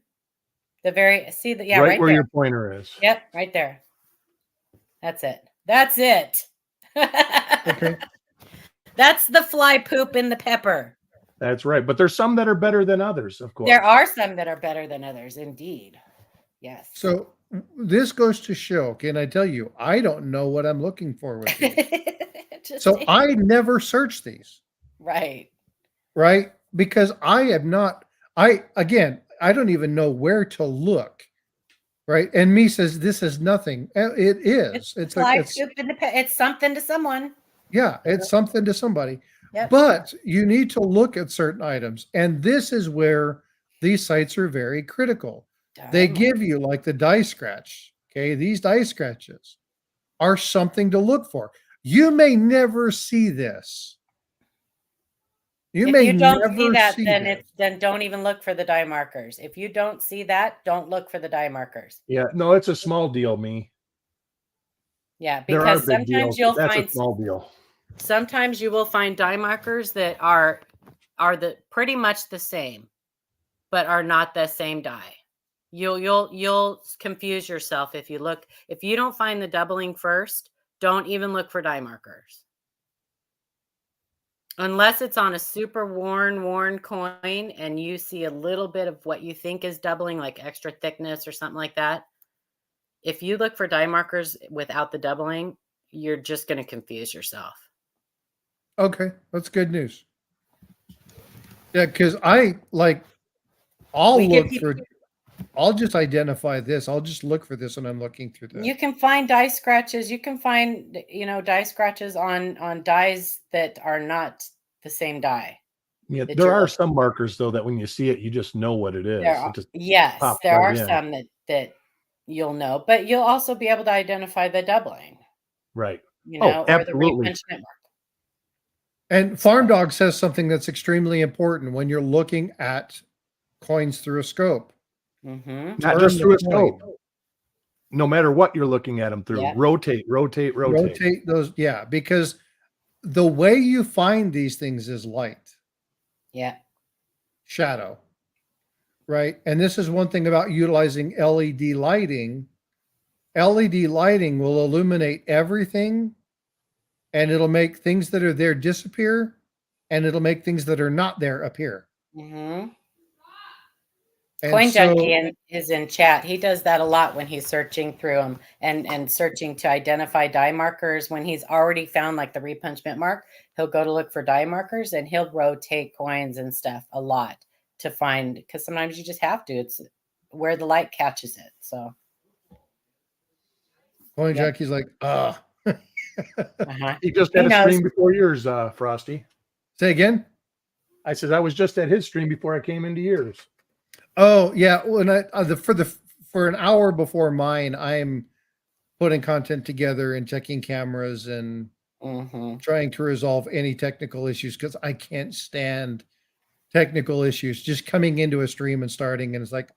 The very right where there. your pointer is. Yep, right there. That's it. That's it. okay. That's the fly poop in the pepper. That's right. But there's some that are better than others, of course. There are some that are better than others, indeed. Yes. So this goes to show, can I tell you, I don't know what I'm looking for with these. So I never search these. Right. Right? Because I don't even know where to look. Right? And me says this is nothing. It is. It's something to someone. Yeah, it's something to somebody. Yep. But you need to look at certain items. And this is where these sites are very critical. They give you like the die scratch. Okay. These die scratches are something to look for. You may never see this. If you don't see that, then don't even look for the die markers. If you don't see that, don't look for the die markers. Yeah, no, it's a small deal, me. Yeah, because sometimes you'll find a small deal. Sometimes you will find die markers that are the pretty much the same, but are not the same die. You'll confuse yourself if you don't find the doubling first. Don't even look for die markers. Unless it's on a super worn coin and you see a little bit of what you think is doubling, like extra thickness or something like that. If you look for die markers without the doubling, you're just going to confuse yourself. Okay, that's good news. Yeah, because I'll We get look people, for. I'll just identify this. I'll just look for this when I'm looking through this. you can find die scratches. You can find, die scratches on dies that are not the same die. Yeah, that there you're are looking some markers though that when you see it, you just know what it is. There are, It just yes, pops there right are in. some that you'll know, but you'll also be able to identify the doubling, Right. or the Absolutely. replenishment mark. And Farm Dog says something that's extremely important when you're looking at coins through a scope. Mm-hmm. Not Turn just the through a coin. scope. No matter what you're looking at them through, Yeah. rotate. Rotate those. Yeah, because the way you find these things is light, Yeah. shadow, right? And this is one thing about utilizing LED lighting. LED lighting will illuminate everything, and it'll make things that are there disappear, and it'll make things that are not there appear. Mm-hmm. And Coin so, Junkie is in chat. He does that a lot when he's searching through them and searching to identify die markers. When he's already found like the replenishment mark, he'll go to look for die markers and he'll rotate coins and stuff a lot to find, because sometimes you just have to. It's where the light catches it. So Coin Yep. Junkie's like, uh-huh. He just He had a knows. stream before yours, Frosty. Say again. I said I was just at his stream before I came into yours. Oh yeah, when for an hour before mine, I'm putting content together and checking cameras and Mm-hmm. trying to resolve any technical issues because I can't stand technical issues. Just coming into a stream and starting, and it's like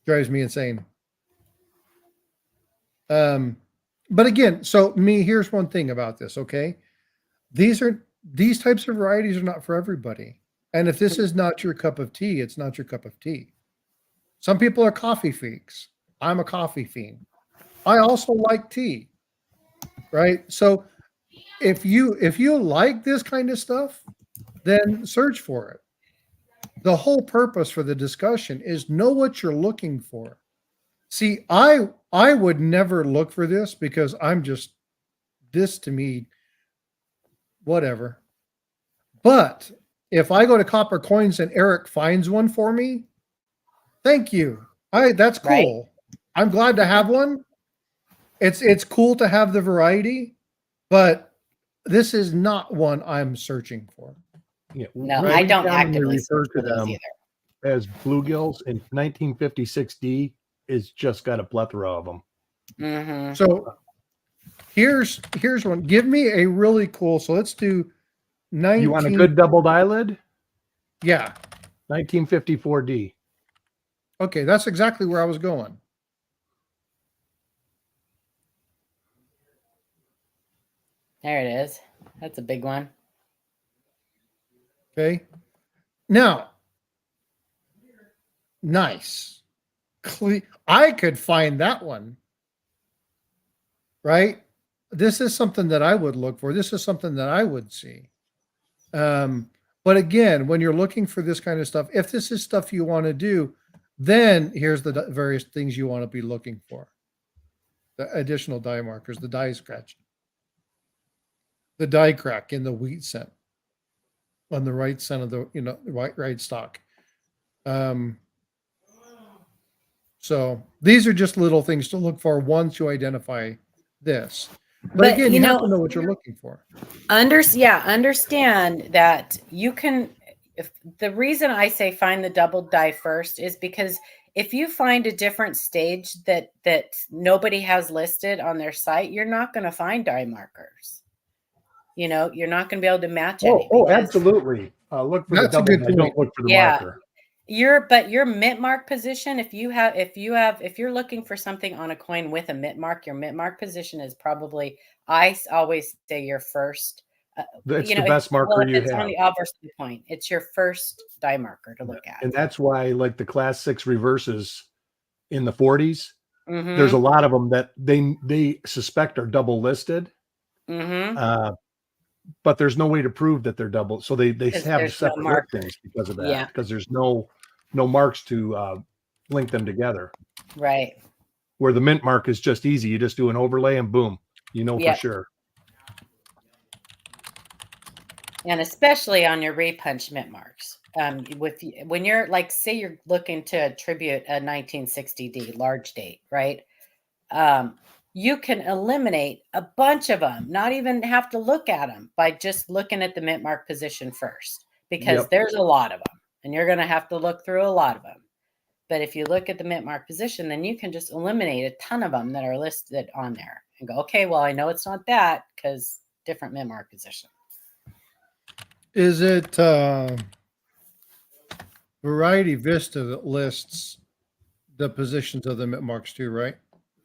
drives me insane. But again, so here's one thing about this. Okay, these types of varieties are not for everybody. And if this is not your cup of tea, it's not your cup of tea. Some people are coffee freaks. I'm a coffee fiend. I also like tea. Right? So if you like this kind of stuff, then search for it. The whole purpose for the discussion is know what you're looking for. See, I would never look for this because I'm just this to me whatever. But if I go to Copper Coins and Eric finds one for me, thank you. That's cool. Right? I'm glad to have one. It's cool to have the variety, but this is not one I'm searching for. Yeah, no, I don't actively refer to those either. As bluegills, and 1956D is just got a plethora of them. Mm-hmm. So here's one. Give me a really cool. So let's do 19. You want a good doubled eyelid? Yeah. 1954D. Okay, that's exactly where I was going. There it is. That's a big one. Okay. Now, nice. I could find that one. Right? This is something that I would look for. This is something that I would see. But again, when you're looking for this kind of stuff, if this is stuff you want to do, then here's the various things you want to be looking for. The additional die markers, the die scratch, the die crack in the wheat scent on the right scent of the, right stock. So these are just little things to look for once you identify this. But again, you have to know what you're looking for. Understand that you can. If the reason I say find the double die first is because if you find a different stage that nobody has listed on their site, you're not going to find die markers. You're not going to be able to match any. Oh, absolutely. Look for the double. Don't look for the marker. Your mint mark position, if you're looking for something on a coin with a mint mark, your mint mark position is probably, I always say, your first. It's the best marker you have. On the obverse point, it's your first die marker to look at. And that's why, like the class 6 reverses in the 40s, there's a lot of them that they suspect are double listed. but there's no way to prove that they're double. So they have there's no separate marker. listings because of that. Yeah. Because there's no marks to link them together. Right. Where the mint mark is just easy. You just do an overlay and boom, for Yep. sure. And especially on your repunch mint marks. When you're like, say you're looking to attribute a 1960D large date, right? You can eliminate a bunch of them, not even have to look at them, by just looking at the mint mark position first, because there's a lot of them and you're going to have to look through a lot of them. But if you look at the mint mark position, then you can just eliminate a ton of them that are listed on there and go, okay, well, I know it's not that because different mint mark position. Is it Variety Vista that lists the positions of the mint marks too, right?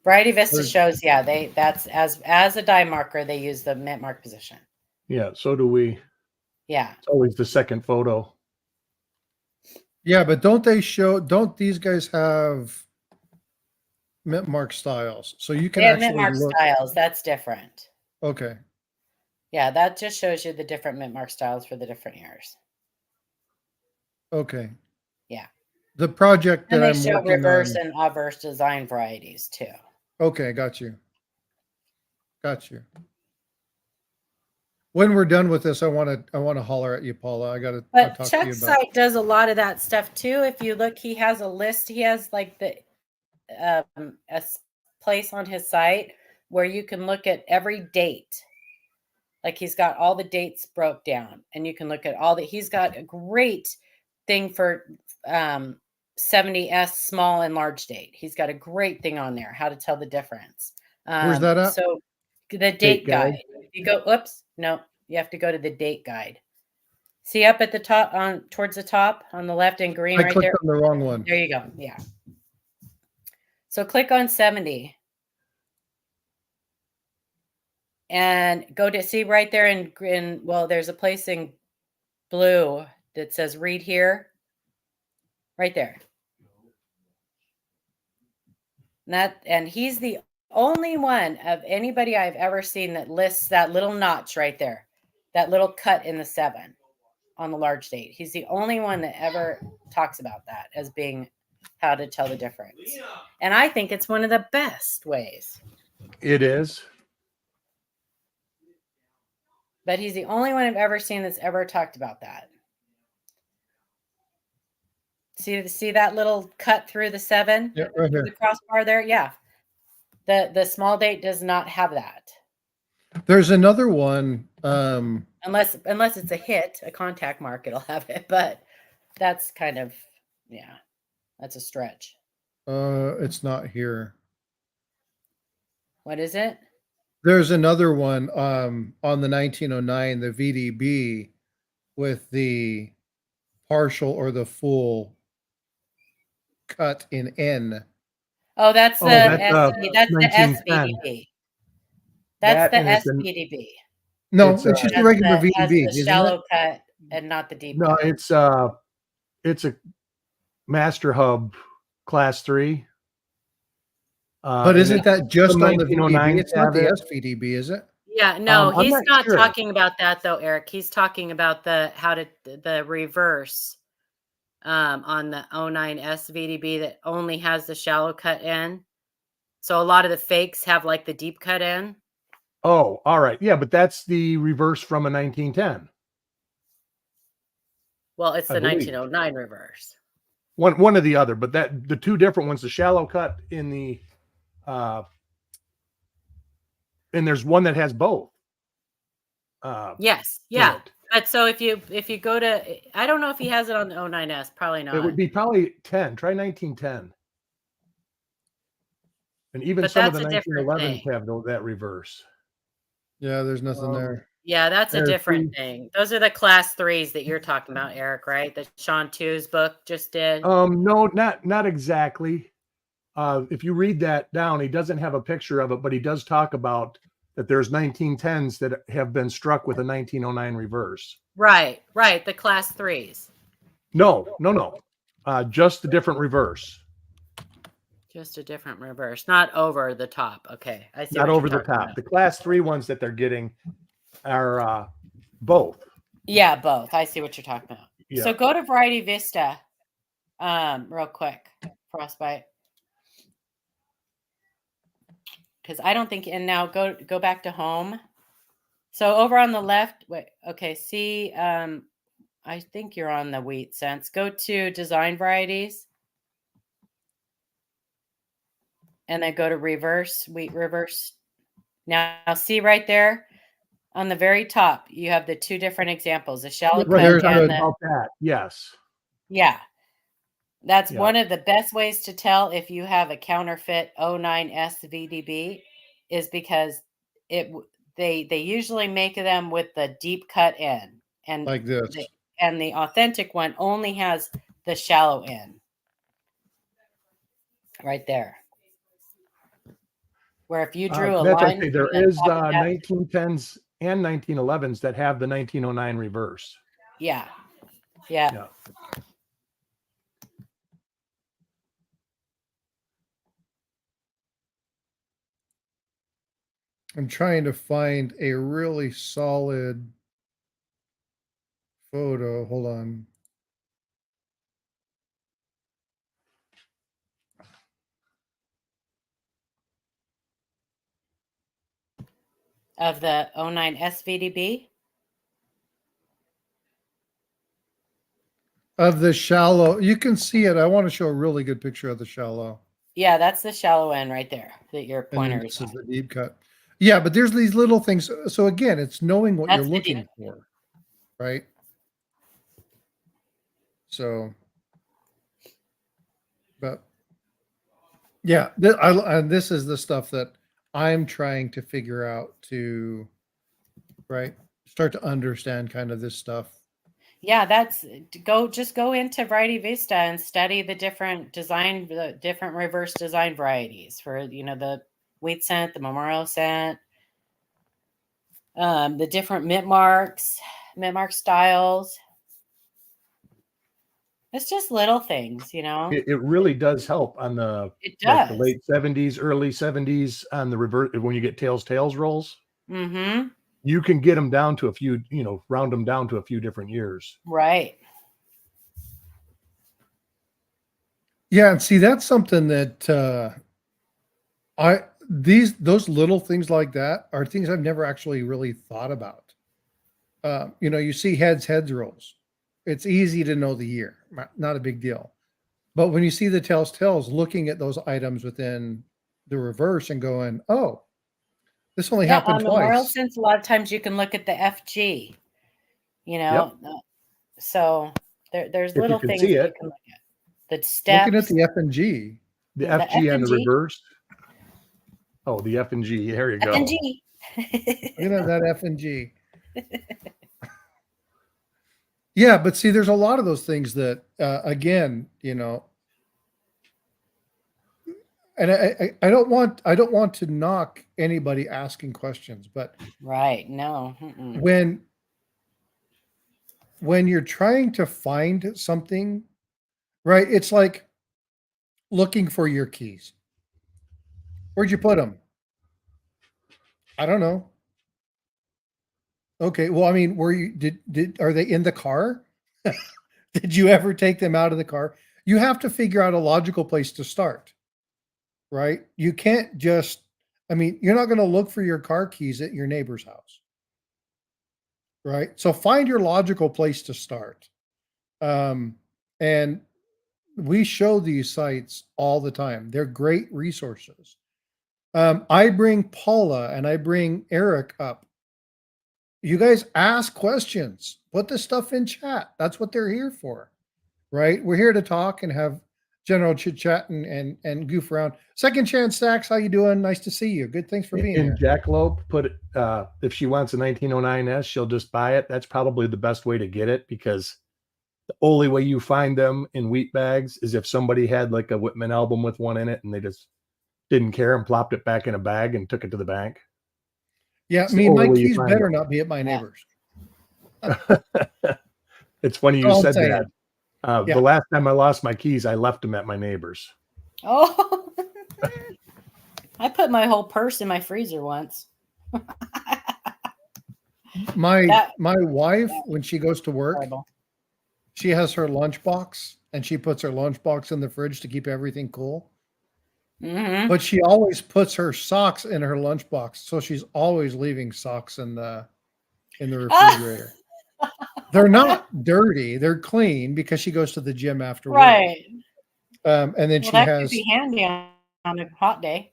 Variety Vista shows, that's as a die marker, they use the mint mark position. Yeah, so do we. Yeah. It's always the second photo. Yeah, but don't these guys have mint mark styles? So you can They have actually mint mark look. styles. That's different. Okay. Yeah, that just shows you the different mint mark styles for the different years. Okay. Yeah. The project that And they I'm show working reverse on. and obverse design varieties too. Okay, got you. When we're done with this, I want to holler at you, Paula. I got to But talk to you Chuck's about. site does a lot of that stuff too. If you look, he has a list. He has like a place on his site where you can look at every date. Like he's got all the dates broke down, and you can look at all that. He's got a great thing for 70S small and large date. He's got a great thing on there, how to tell the difference. Where's that at? So the date guide. If you go, no, you have to go to the date guide. See up at the top, towards the top on the left in green, I right clicked there. on the wrong one. There you go. Yeah. So click on 70 and go to see right there in green. Well, there's a place in blue that says read here. Right there. And he's the only one of anybody I've ever seen that lists that little notch right there, that little cut in the 7 on the large date. He's the only one that ever talks about that as being how to tell the difference. And I think it's one of the best ways. It is. But he's the only one I've ever seen that's ever talked about that. See that little cut through the 7? Yeah, right here. The crossbar there? Yeah. The small date does not have that. There's another one. Unless it's a hit, a contact mark, it'll have it. But that's kind of, that's a stretch. It's not here. What is it? There's another one on the 1909, the VDB, with the partial or the full cut in N. Oh, that's the that's, that's the 1910. SVDB. That's the That and SVDB. No, it's just a regular VDB. Has the isn't shallow it? cut and not the deep No, cut. it's a Master Hub Class 3. But isn't that just on the 1909 VDB? It's not the have SVDB, is it? Yeah, no, I'm he's not not sure. talking about that though, Eric. He's talking about the reverse on the 09 SVDB that only has the shallow cut in. So a lot of the fakes have like the deep cut in. Oh, all right. Yeah, but that's the reverse from a 1910. Well, it's I the believe. 1909 reverse. One or the other, but the two different ones, the shallow cut in the and there's one that has both. Yes, yeah. But so if you go to, I don't know if he has it on the 09S, probably not. It would be probably 10. Try 1910. And even But some of the that's a different 1911s thing. have that reverse. Yeah, there's nothing there. Yeah, that's a There's different thing. Those are the class 3s that you're talking about, Eric, right? That Sean Two's book just did. No, not exactly. If you read that down, he doesn't have a picture of it, but he does talk about that there's 1910s that have been struck with a 1909 reverse. Right. The class 3s. No. Just the different reverse. Just a different reverse, not over the top. Okay, I see. Not what over you're the talking top. about. The class 3 ones that they're getting are Both. Yeah, both. I see what you're talking about. Yeah. So go to Variety Vista real quick, Frostbite. Because I don't think, and now go back to home. So over on the left, wait, okay, see, I think you're on the wheat sense. Go to design varieties. And then go to reverse, wheat reverse. Now see right there on the very top, you have the two different examples, the shallow cut there's and about that. Yes. Yeah. That's Yeah. one of the best ways to tell if you have a counterfeit 09S VDB is because they usually make them with the deep cut end, and like this. the authentic one only has the shallow end right there. Where if you drew a line, there is 1910s and 1911s that have the 1909 reverse. Yeah. I'm trying to find a really solid photo. Hold on. Of the 09S VDB? Of the shallow, you can see it. I want to show a really good picture of the shallow. Yeah, that's the shallow end right there that your And then pointer this is is on. the deep cut. Yeah, but there's these little things. So again, it's knowing what That's you're the looking deep. for, right? So, but yeah, and this is the stuff that I'm trying to figure out to, right, start to understand kind of this stuff. Yeah, just go into Variety Vista and study the different reverse design varieties for, the wheat scent, the memorial scent, the different mint mark styles. It's just little things, It really does help on the does. the late 70s, early 70s on the reverse when you get tails rolls. Mm-hmm. You can get them down to a few, round them down to a few different years. Right. Yeah, and see, that's something that those little things like that are things I've never actually really thought about. You see heads rolls. It's easy to know the year, not a big deal. But when you see the tails, looking at those items within the reverse and going, oh, this only happened on memorial twice. scents, a lot of times you can look at the FG, Yep. So there's If you little can things see that it. you can look at. The steps. Looking at the F and G. The Yeah, FG and the FNG. reverse. Oh, the F and G. There you go. FNG. Look at that F and G. Yeah, but see, there's a lot of those things that, again, and I don't want to knock anybody asking questions, but Right. No. when you're trying to find something, right? It's like looking for your keys. Where'd you put them? I don't know. Okay, well, I mean, are they in the car? Did you ever take them out of the car? You have to figure out a logical place to start, right? You can't just, you're not going to look for your car keys at your neighbor's house, right? So find your logical place to start. And we show these sites all the time. They're great resources. I bring Paula and I bring Eric up. You guys ask questions, put the stuff in chat. That's what they're here for, right? We're here to talk and have general chit chat and goof around. Second Chance Stacks, how you doing? Nice to see you. Good, thanks for being here. Jackalope put it, if she wants a 1909S, she'll just buy it. That's probably the best way to get it, because the only way you find them in wheat bags is if somebody had like a Whitman album with one in it and they just didn't care and plopped it back in a bag and took it to the bank. Yeah, my keys better not be at my neighbor's. It's funny you said that. The last time I lost my keys, I left them at my neighbor's. Oh, I put my whole purse in my freezer once. My That- my wife, when she goes to work, Horrible. she has her lunchbox and she puts her lunchbox in the fridge to keep everything cool. Hmm. But she always puts her socks in her lunchbox, so she's always leaving socks in the refrigerator. They're not dirty; they're clean because she goes to the gym after work. Right. And then Well, she that could has be handy on a hot day.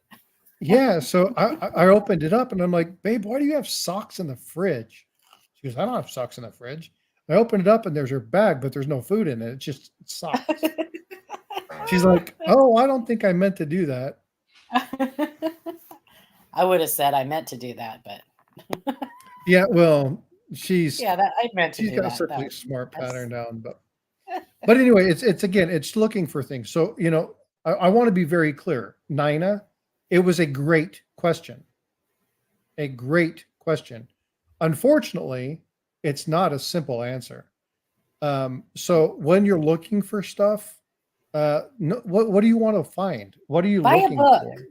yeah. So I opened it up and I'm like, babe, why do you have socks in the fridge? She goes, I don't have socks in the fridge. I opened it up and there's her bag, but there's no food in it. It's just socks. She's like, oh, I don't think I meant to do that. I would have said I meant to do that, but Yeah, well, she's yeah, that I meant to she's do got that. such a That- smart that's- pattern down, but anyway, it's again, it's looking for things. So I want to be very clear, Nina. It was a great question, a great question. Unfortunately, it's not a simple answer. So when you're looking for stuff, what do you want to find? What are you Buy a looking book. for?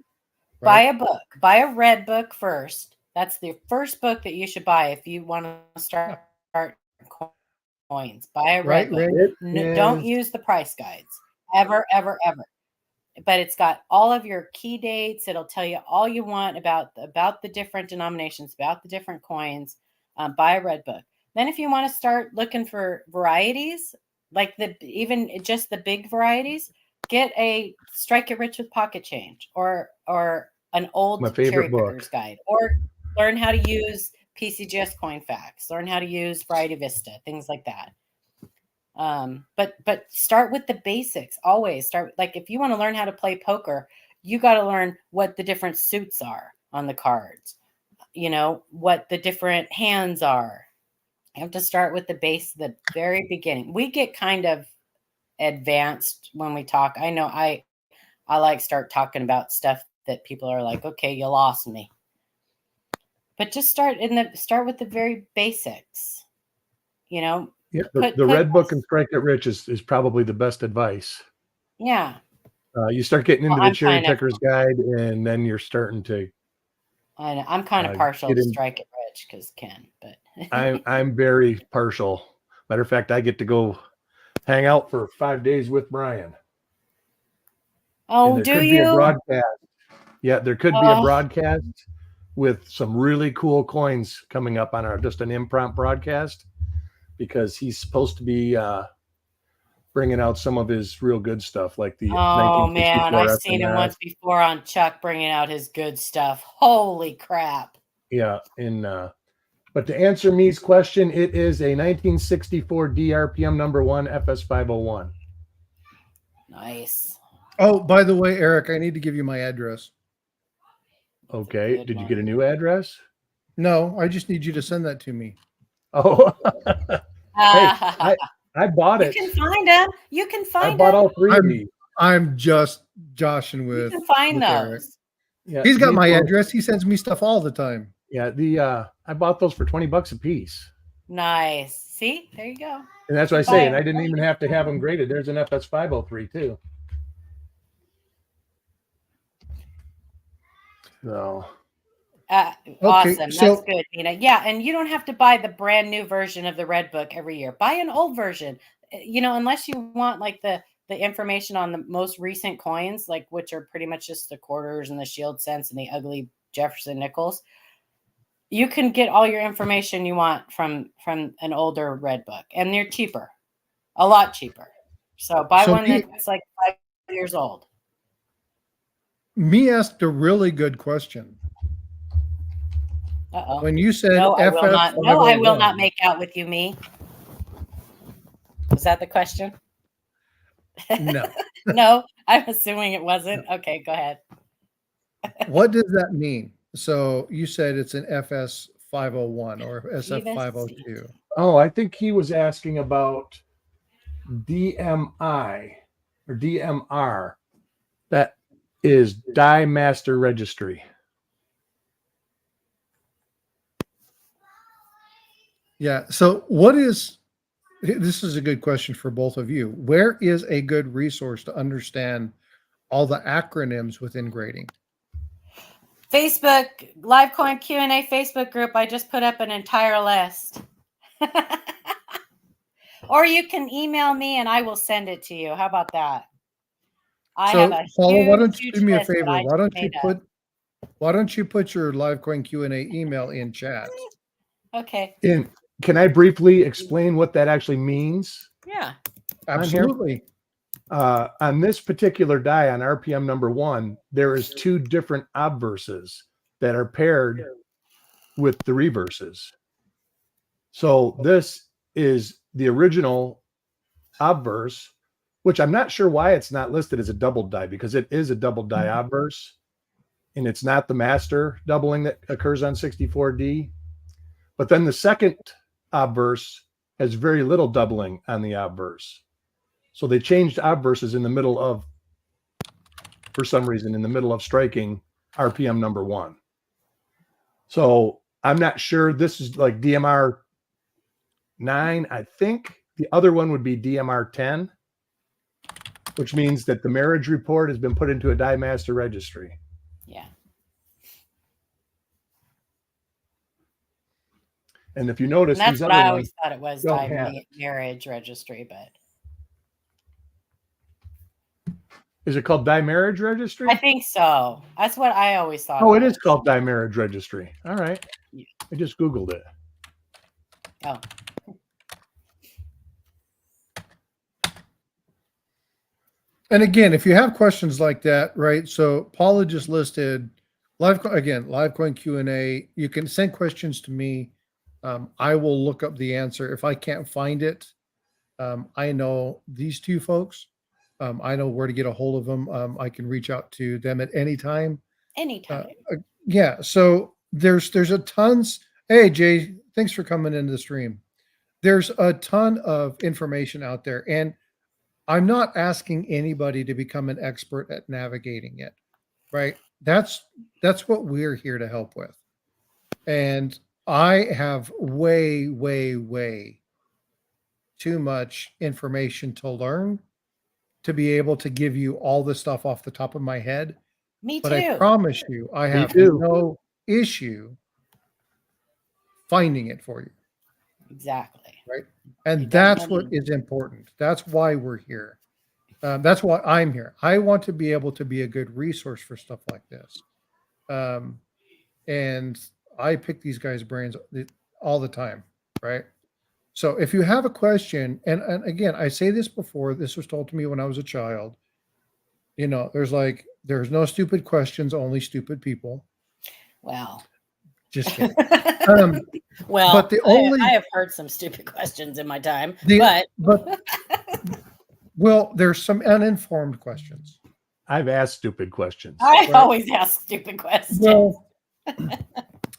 Buy Right? a book. Buy a red book first. That's the first book that you should buy if you want to start coins. Buy a red Right, book. Ray? Don't use the price guides ever, ever, ever. But it's got all of your key dates. It'll tell you all you want about the different denominations, about the different coins. Buy a red book. Then, if you want to start looking for varieties, like even just the big varieties, get a Strike It Rich with Pocket Change or an old My favorite Cherry book. Picker's Guide, or learn how to use PCGS Coin Facts, learn how to use Variety Vista, things like that. But start with the basics. Always start, like, if you want to learn how to play poker, you got to learn what the different suits are on the cards, what the different hands are. You have to start with the base, the very beginning. We get kind of advanced when we talk. I know I like start talking about stuff that people are like, okay, you lost me. But just start with the very basics. Yeah, the red book and Strike It Rich is probably the best advice. Yeah. You start getting into Well, the Cherry Picker's Guide, and then you're starting to. I know, I'm kind of partial to Strike It Rich because Ken, but I'm very partial. Matter of fact, I get to go hang out for 5 days with Brian. Oh, do you? Be a broadcast. Yeah, there could be a broadcast with some really cool coins coming up on just an impromptu broadcast, because he's supposed to be bringing out some of his real good stuff, like the. Oh man, I've seen him once before on Chuck bringing out his good stuff. Holy crap! Yeah, but to answer me's question, it is a 1964 DRPM #1 FS501. Nice. Oh, by the way, Eric, I need to give you my address. Okay. Did you get a new address? No, I just need you to send that to me. Oh, hey, I bought it. You can find them. You can find them. I bought all three of these. I'm just joshing with. You can find with those. Eric. Yeah, he's got my address. He sends me stuff all the time. Yeah, I bought those for $20 a piece. Nice. See, there you go. And that's what I say. And I didn't even have to have them graded. There's an FS503 too. So. Awesome. That's good, Nina. Yeah, and you don't have to buy the brand new version of the red book every year. Buy an old version. Unless you want like the information on the most recent coins, like which are pretty much just the quarters and the shield cents and the ugly Jefferson nickels. You can get all your information you want from an older red book, and they're cheaper, a lot cheaper. So buy one that's like 5 years old. Me asked a really good question. Uh-oh. When you said no, I will not make out with you, me. Was that the question? No. No, I'm assuming it wasn't. Okay, go ahead. What does that mean? So you said it's an FS 501 or SF 502. Oh, I think he was asking about DMI or DMR. That is Die Master Registry. Yeah. So this is a good question for both of you. Where is a good resource to understand all the acronyms within grading? Facebook live coin Q&A Facebook group. I just put up an entire list. Or you can email me and I will send it to you. How about that? I have a Paula, why don't you huge do me a list that favor? I Why don't just you made up. put your Livecoin Q&A email in chat? Okay. And can I briefly explain what that actually means? Yeah. Absolutely. On this particular die on RPM number 1, there is 2 different obverses that are paired with the reverses. So this is the original obverse, which I'm not sure why it's not listed as a double die, because it is a double die obverse, and it's not the master doubling that occurs on 64D. But then the second obverse has very little doubling on the obverse. So they changed obverses in the middle of, for some reason, in the middle of striking RPM number 1. So I'm not sure. This is like DMR 9. I think the other one would be DMR 10, which means that the marriage report has been put into a die master registry. Yeah. And if you notice, And that's these what other I ones always thought it was, don't have marriage registry, but is it called die marriage registry? I think so. That's what I always thought. Oh, it is called die marriage registry. All right. Yeah. I just Googled it. Oh. And again, if you have questions like that, right? So Paula just listed Livecoin Q&A. You can send questions to me. I will look up the answer. If I can't find it, I know these 2 folks. I know where to get a hold of them. I can reach out to them at any time. Anytime. Yeah. So there's a tons. Hey, Jay, thanks for coming into the stream. There's a ton of information out there, and I'm not asking anybody to become an expert at navigating it, right? That's what we're here to help with. And I have way, way, way too much information to learn to be able to give you all the stuff off the top of my head. Me too. But I promise you, I Me have too. no issue finding it for you. Exactly. Right. And You don't that's know what me. is important. That's why we're here. That's why I'm here. I want to be able to be a good resource for stuff like this. And I pick these guys' brains all the time, right? So if you have a question, and again, I say this before, this was told to me when I was a child, there's no stupid questions, only stupid people. Well. Just kidding. Well, but I have heard some stupid questions in my time, but well, there's some uninformed questions. I've asked stupid questions. I always ask stupid questions. Well,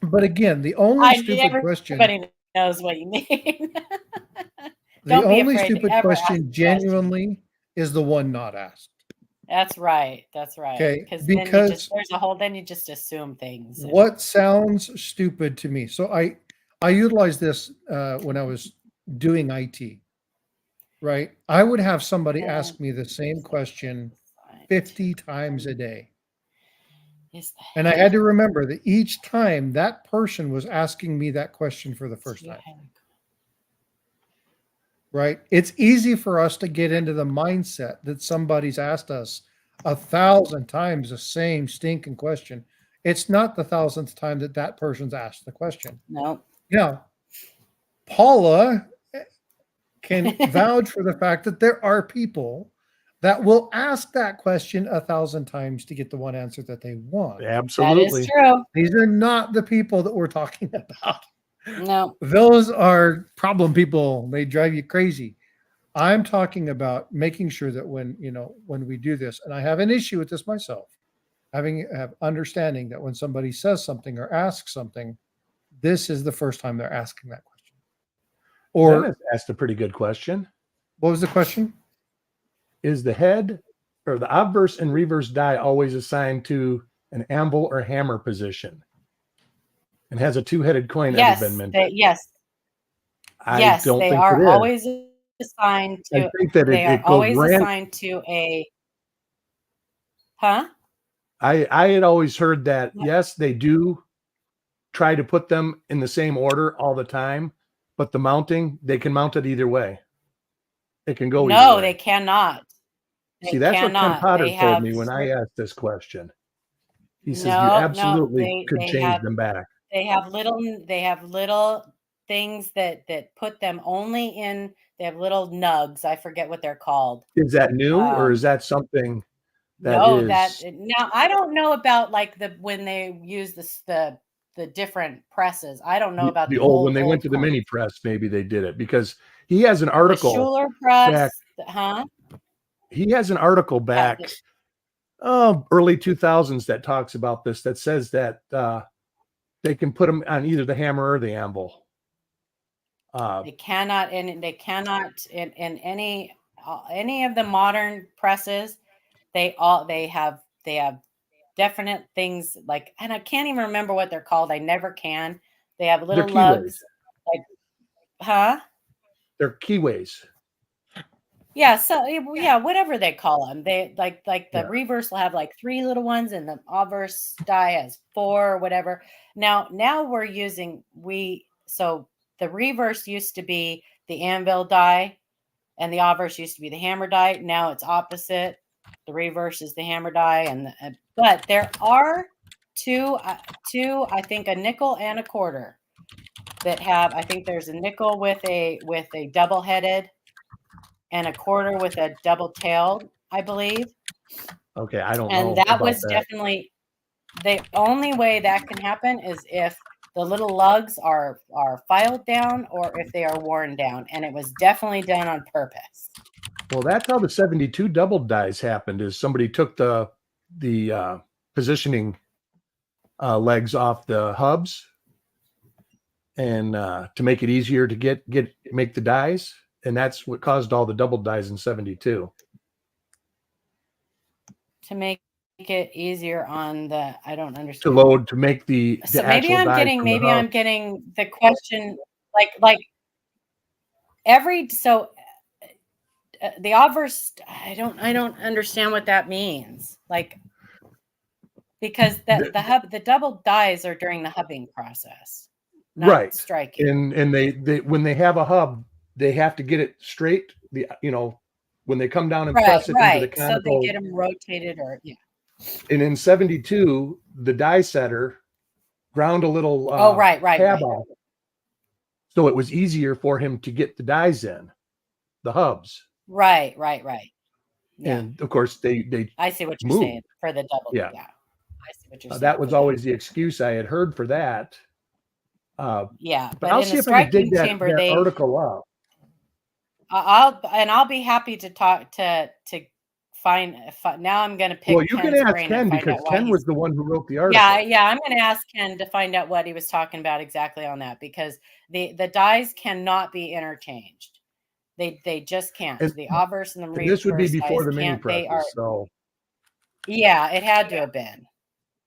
but again, the only stupid question. Everybody knows what you mean. The only stupid question genuinely is the one not asked. That's right. That's right. Okay, because then you just assume things. What sounds stupid to me. So I utilized this when I was doing IT. Right. I would have somebody ask me the same question 50 times a day. And I had to remember that each time that person was asking me that question for the first time. Right. It's easy for us to get into the mindset that somebody's asked us 1,000 times the same stinking question. It's not the 1,000th time that person's asked the question. No. Now, Paula can vouch for the fact that there are people that will ask that question 1,000 times to get the one answer that they want. Absolutely. That is true. These are not the people that we're talking about. No. Those are problem people. They drive you crazy. I'm talking about making sure that when we do this, and I have an issue with this myself, have understanding that when somebody says something or asks something, this is the first time they're asking that question. Or Dennis asked a pretty good question. What was the question? Is the head or the obverse and reverse die always assigned to an anvil or hammer position? And has a 2-headed coin ever been mentioned? Yes. I don't they think are it is. always assigned to. I think that they it are goes always assigned to a. Huh? I had always heard that, yes, they do try to put them in the same order all the time, but the mounting, they can mount it either way. It can go either No, way. they cannot. See, that's what Ken cannot. Potter They told have me when I asked this question. He says you no, absolutely could they change have them back. they have little things that put them only in. They have little nugs. I forget what they're called. Is that new or is that something that No, is? that now I don't know about like when they use the different presses. I don't know about the the old when they went to the coin. mini press, maybe they did it because he has an The article Schuler press, back. huh? He has an article back early 2000s that talks about this, that says that they can put them on either the hammer or the anvil. They cannot in any of the modern presses. They have definite things like, and I can't even remember what they're called. I never can. They have little They're lugs, keyways. like, huh? They're keyways. Yeah, so yeah, whatever they call them. They like the Yeah. reverse will have like 3 little ones, and the obverse die has 4 or whatever. Now we're using so the reverse used to be the anvil die, and the obverse used to be the hammer die. Now it's opposite. The reverse is the hammer die, but there are two, I think a nickel and a quarter that have. I think there's a nickel with a double headed, and a quarter with a double tailed, I believe. Okay, I don't know. And that about was that. definitely the only way that can happen is if the little lugs are filed down or if they are worn down. And it was definitely done on purpose. Well, that's how the 72 double dies happened. Is somebody took the positioning legs off the hubs and to make it easier to make the dies, and that's what caused all the double dies in 72. To make it easier on the, I don't To understand. load, to make the So actual dies from the hub. I'm getting the question like every so the obverse. I don't understand what that means. Like, because the double dies are during the hubbing process, not right, striking. and they when they have a hub, they have to get it straight. When they come down and press it into the conical, so they get them rotated or And in 72, the die setter ground a little tab off, so it was easier for him to get the dies in, the hubs. Right. Yeah. And of course, they I see what you're saying for the double. Yeah. I see what you're saying. That was always the excuse I had heard for that. Yeah, but I'll see if I can dig that article up. I'll be happy to talk to find. Now I'm going to pick. Well, you can ask Ken because Ken was the one who wrote the article. Yeah, I'm going to ask Ken to find out what he was talking about exactly on that, because the dies cannot be interchanged. They just can't. The obverse and the reverse. This would be before the mini presses. So yeah, it had to have been.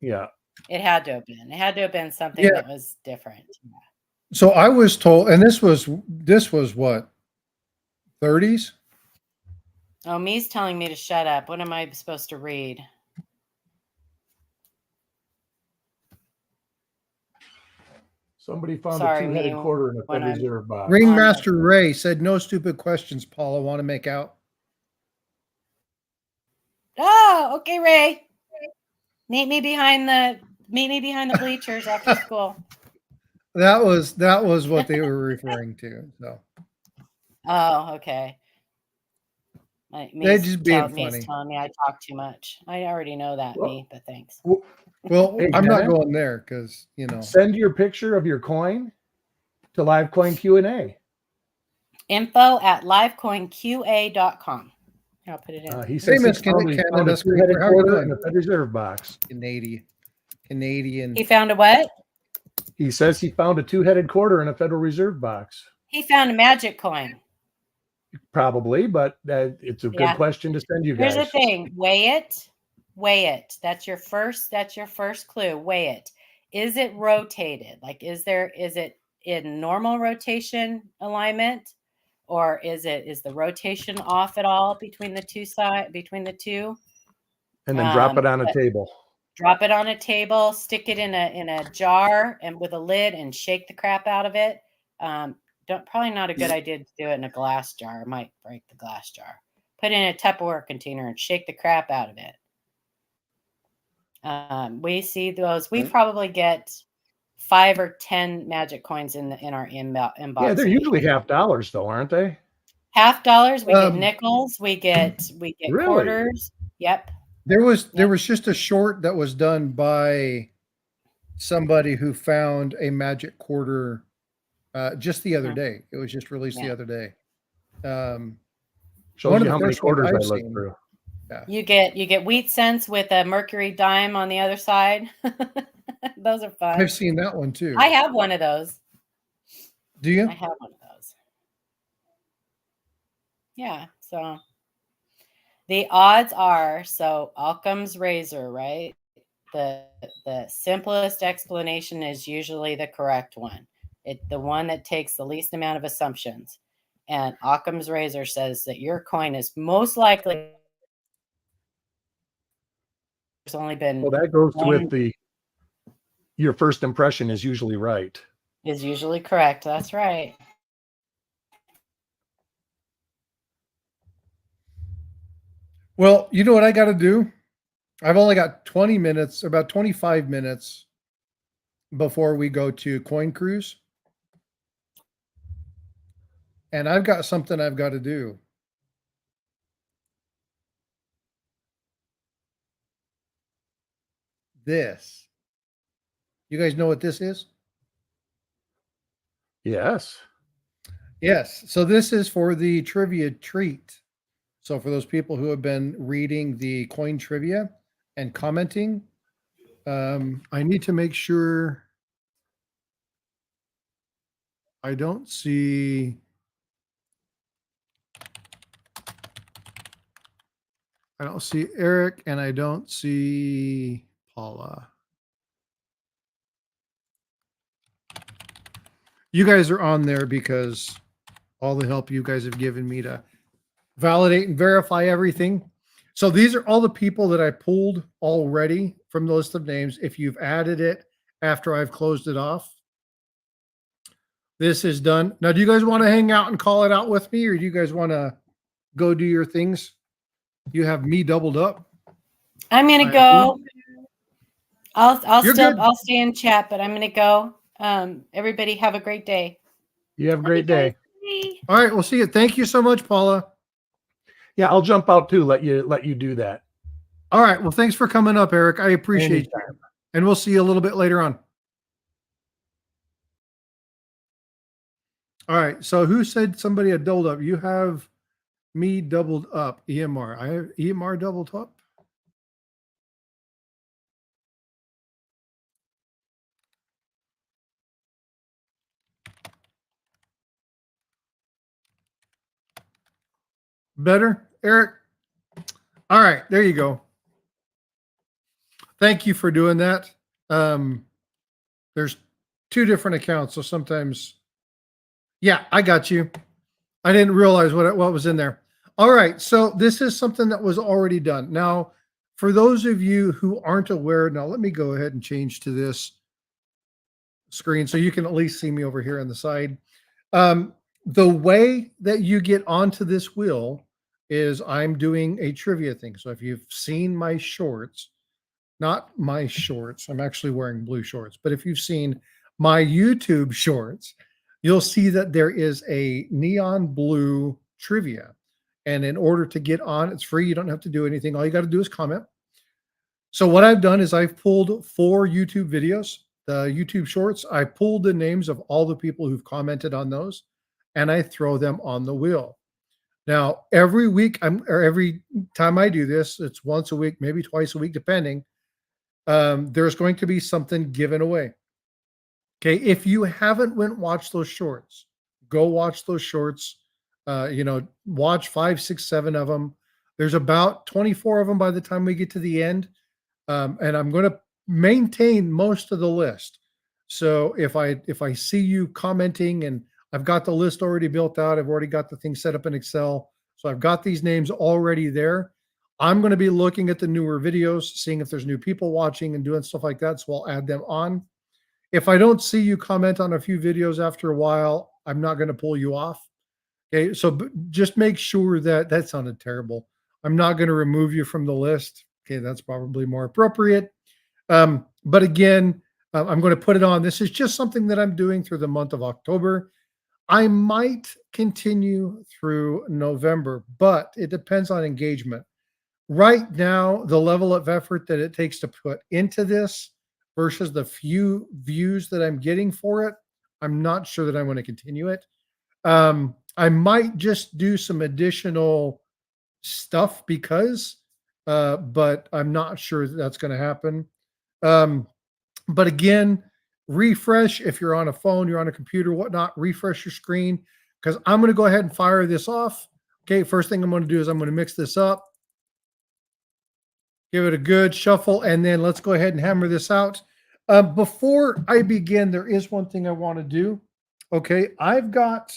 Yeah. It had to have been. It had to have been something that was different. So I was told, and this was what, 30s? Oh, me's telling me to shut up. What am I supposed to read? Somebody found a two-headed quarter in a Fed Reserve box. Ringmaster Ray said, "No stupid questions, Paul. I want to make out." Oh, okay, Ray. Meet me behind the bleachers after school. That was what they were referring to. So. Oh, okay. They're just being funny. Me's telling me I talk too much. I already know that, me, but thanks. Well, hey, I'm not going there because, Send your picture of your coin to Live Coin Q&A. info@livecoinqa.com. I'll put it in. He says he's found a two-headed quarter in a Fed Reserve box. Canadian. He found a what? He says he found a two-headed quarter in a Federal Reserve box. He found a magic coin. Probably, but it's a good question to send you guys. Here's the thing: weigh it. That's your first clue. Weigh it. Is it rotated? Like, is it in normal rotation alignment, or is the rotation off at all between the two? And then drop it on a table. drop it on a table, stick it in a jar and with a lid and shake the crap out of it. Probably not a good idea to do it in a glass jar. It might break the glass jar. Put it in a Tupperware container and shake the crap out of it. We see those. We probably get 5 or 10 magic coins in our inbox. Yeah, they're usually $half though, aren't they? $half. We get nickels. We get Really? quarters. Yep. There was just a short that was done by somebody who found a magic quarter just the other day. It was just released the other day. Shows you how many quarters I looked through. Yeah. You get wheat cents with a mercury dime on the other side. Those are fun. I've seen that one too. I have one of those. Do you? I have one of those. Yeah. So the odds are, Occam's razor, right? The simplest explanation is usually the correct one. The one that takes the least amount of assumptions. And Occam's razor says that your coin is most likely. There's only been. Well, that goes with your first impression is usually right. Is usually correct. That's right. Well, you know what I got to do? I've only got 20 minutes, about 25 minutes before we go to Coin Cruise. And I've got something I've got to do. This. You guys know what this is? Yes. Yes. So this is for the trivia treat. So for those people who have been reading the coin trivia and commenting, I need to make sure I don't see. I don't see Eric and I don't see Paula. You guys are on there because all the help you guys have given me to validate and verify everything. So these are all the people that I pulled already from the list of names. If you've added it after I've closed it off, this is done. Now, do you guys want to hang out and call it out with me, or do you guys want to go do your things? You have me doubled up. I'm gonna go. I'll stay in chat, but I'm gonna go. Everybody have a great day. You have a great day. All right, we'll see you. Thank you so much, Paula. Yeah, I'll jump out too. Let you do that. All right. Well, thanks for coming up, Eric. I appreciate it. And we'll see you a little bit later on. All right. So who said somebody had doubled up? You have me doubled up. EMR. I have EMR doubled up. Better, Eric? All right, there you go. Thank you for doing that. There's 2 different accounts, so sometimes, yeah, I got you. I didn't realize what was in there. All right, so this is something that was already done. Now, for those of you who aren't aware, now let me go ahead and change to this screen so you can at least see me over here on the side. The way that you get onto this wheel is I'm doing a trivia thing. So if you've seen my shorts, not my shorts, I'm actually wearing blue shorts, but if you've seen my YouTube shorts, you'll see that there is a neon blue trivia. And in order to get on, it's free. You don't have to do anything. All you got to do is comment. So what I've done is I've pulled 4 YouTube videos, the YouTube shorts. I pulled the names of all the people who've commented on those, and I throw them on the wheel. Now, every week, or every time I do this, it's once a week, maybe twice a week, depending. There's going to be something given away. Okay, if you haven't watched those shorts, go watch those shorts. Watch 5, 6, 7 of them. There's about 24 of them by the time we get to the end. And I'm going to maintain most of the list. So if I see you commenting, and I've got the list already built out, I've already got the thing set up in Excel. So I've got these names already there. I'm going to be looking at the newer videos, seeing if there's new people watching and doing stuff like that. So I'll add them on. If I don't see you comment on a few videos after a while, I'm not going to pull you off. Okay. So just make sure that sounded terrible. I'm not going to remove you from the list. Okay. That's probably more appropriate. But again, I'm going to put it on. This is just something that I'm doing through the month of October. I might continue through November, but it depends on engagement. Right now, the level of effort that it takes to put into this versus the few views that I'm getting for it, I'm not sure that I want to continue it. I might just do some additional stuff but I'm not sure that's going to happen. But again, refresh if you're on a phone, you're on a computer, whatnot, refresh your screen because I'm going to go ahead and fire this off. Okay, first thing I'm going to do is I'm going to mix this up, give it a good shuffle, and then let's go ahead and hammer this out. Before I begin, there is one thing I want to do. Okay, I've got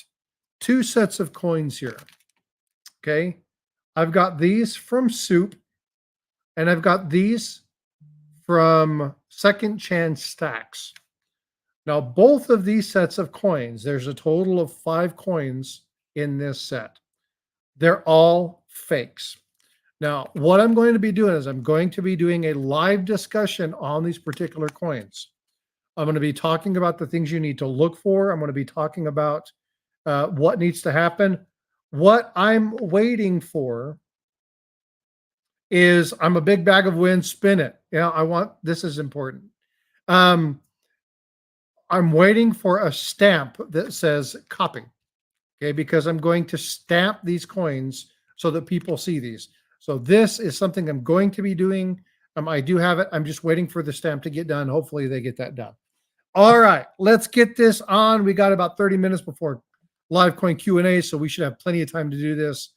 2 sets of coins here. Okay, I've got these from Soup, and I've got these from Second Chance Stacks. Now, both of these sets of coins, there's a total of 5 coins in this set. They're all fakes. Now, what I'm going to be doing is I'm going to be doing a live discussion on these particular coins. I'm going to be talking about the things you need to look for. I'm going to be talking about what needs to happen. What I'm waiting for is I'm a big bag of wind, spin it. This is important. I'm waiting for a stamp that says copy. Okay, because I'm going to stamp these coins so that people see these. So this is something I'm going to be doing. I do have it. I'm just waiting for the stamp to get done. Hopefully they get that done. All right, let's get this on. We got about 30 minutes before live coin Q&A, so we should have plenty of time to do this.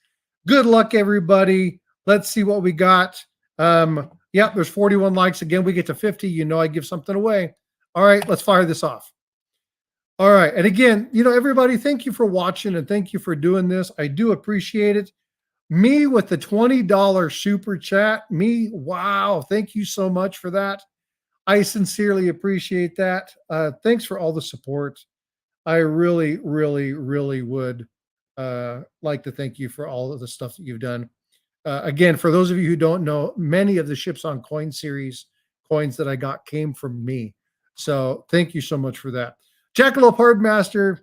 Good luck, everybody. Let's see what we got. Yep, there's 41 likes. Again, we get to 50. You know I give something away. All right, let's fire this off. All right. And again, everybody, thank you for watching and thank you for doing this. I do appreciate it. Me with the $20 super chat. Wow. Thank you so much for that. I sincerely appreciate that. Thanks for all the support. I really, really, really would like to thank you for all of the stuff that you've done. Again, for those of you who don't know, many of the Ships on Coin series coins that I got came from me. So thank you so much for that. Jackalope Hardmaster,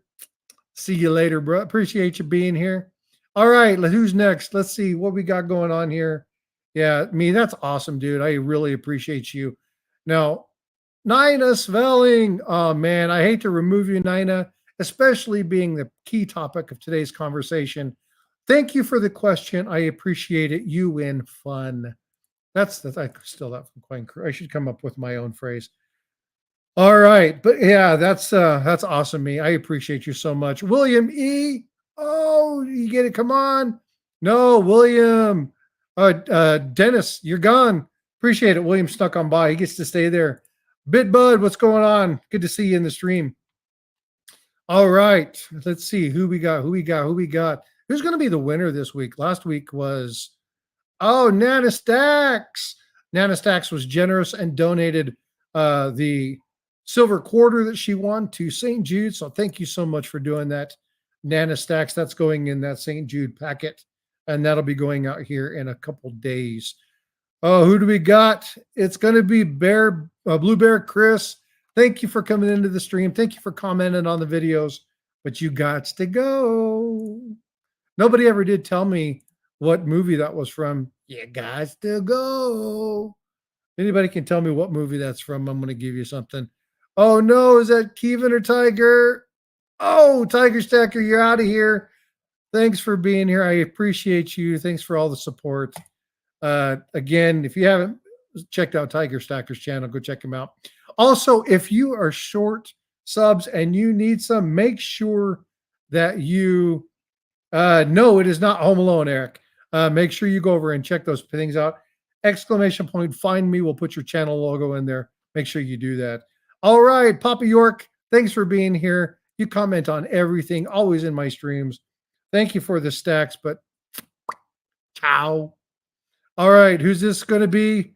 see you later, bro. Appreciate you being here. All right, who's next? Let's see what we got going on here. Yeah, me, that's awesome, dude. I really appreciate you. Now, Nina Svelling. Oh, man, I hate to remove you, Nina, especially being the key topic of today's conversation. Thank you for the question. I appreciate it. You win fun. That's I still that from Coin Crew. I should come up with my own phrase. All right, but yeah, that's awesome. Me, I appreciate you so much, William E. Oh, you get it? Come on, no, William, Dennis, you're gone. Appreciate it. William stuck on by. He gets to stay there. Bit Bud, what's going on? Good to see you in the stream. All right, let's see who we got. Who's going to be the winner this week? Last week was Nana Stacks. Nana Stacks was generous and donated the silver quarter that she won to St. Jude. So thank you so much for doing that, Nana Stacks. That's going in that St. Jude packet, and that'll be going out here in a couple days. Oh, who do we got? It's going to be Blue Bear Chris. Thank you for coming into the stream. Thank you for commenting on the videos, but you got to go. Nobody ever did tell me what movie that was from. You got to go. Anybody can tell me what movie that's from, I'm going to give you something. Oh, no. Is that Kevin or Tiger? Oh, Tiger Stacker, you're out of here. Thanks for being here. I appreciate you. Thanks for all the support. Again, if you haven't checked out Tiger Stacker's channel, go check him out. Also, if you are short subs and you need some, make sure that you no, it is not Home Alone, Eric. Make sure you go over and check those things out. Exclamation point, find me. We'll put your channel logo in there. Make sure you do that. All right, Papa York, thanks for being here. You comment on everything, always in my streams. Thank you for the stacks, but ciao. All right, who's this going to be?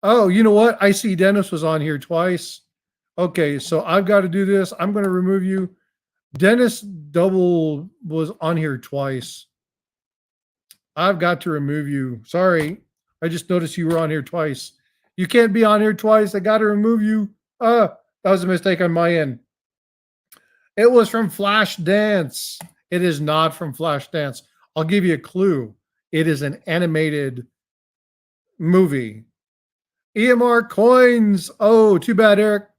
Oh, you know what? I see Dennis was on here twice. Okay, so I've got to do this. I'm going to remove you. Dennis double was on here twice. I've got to remove you. Sorry. I just noticed you were on here twice. You can't be on here twice. I got to remove you. That was a mistake on my end. It was from Flash Dance. It is not from Flash Dance. I'll give you a clue. It is an animated movie. EMR coins. Oh, too bad, Eric.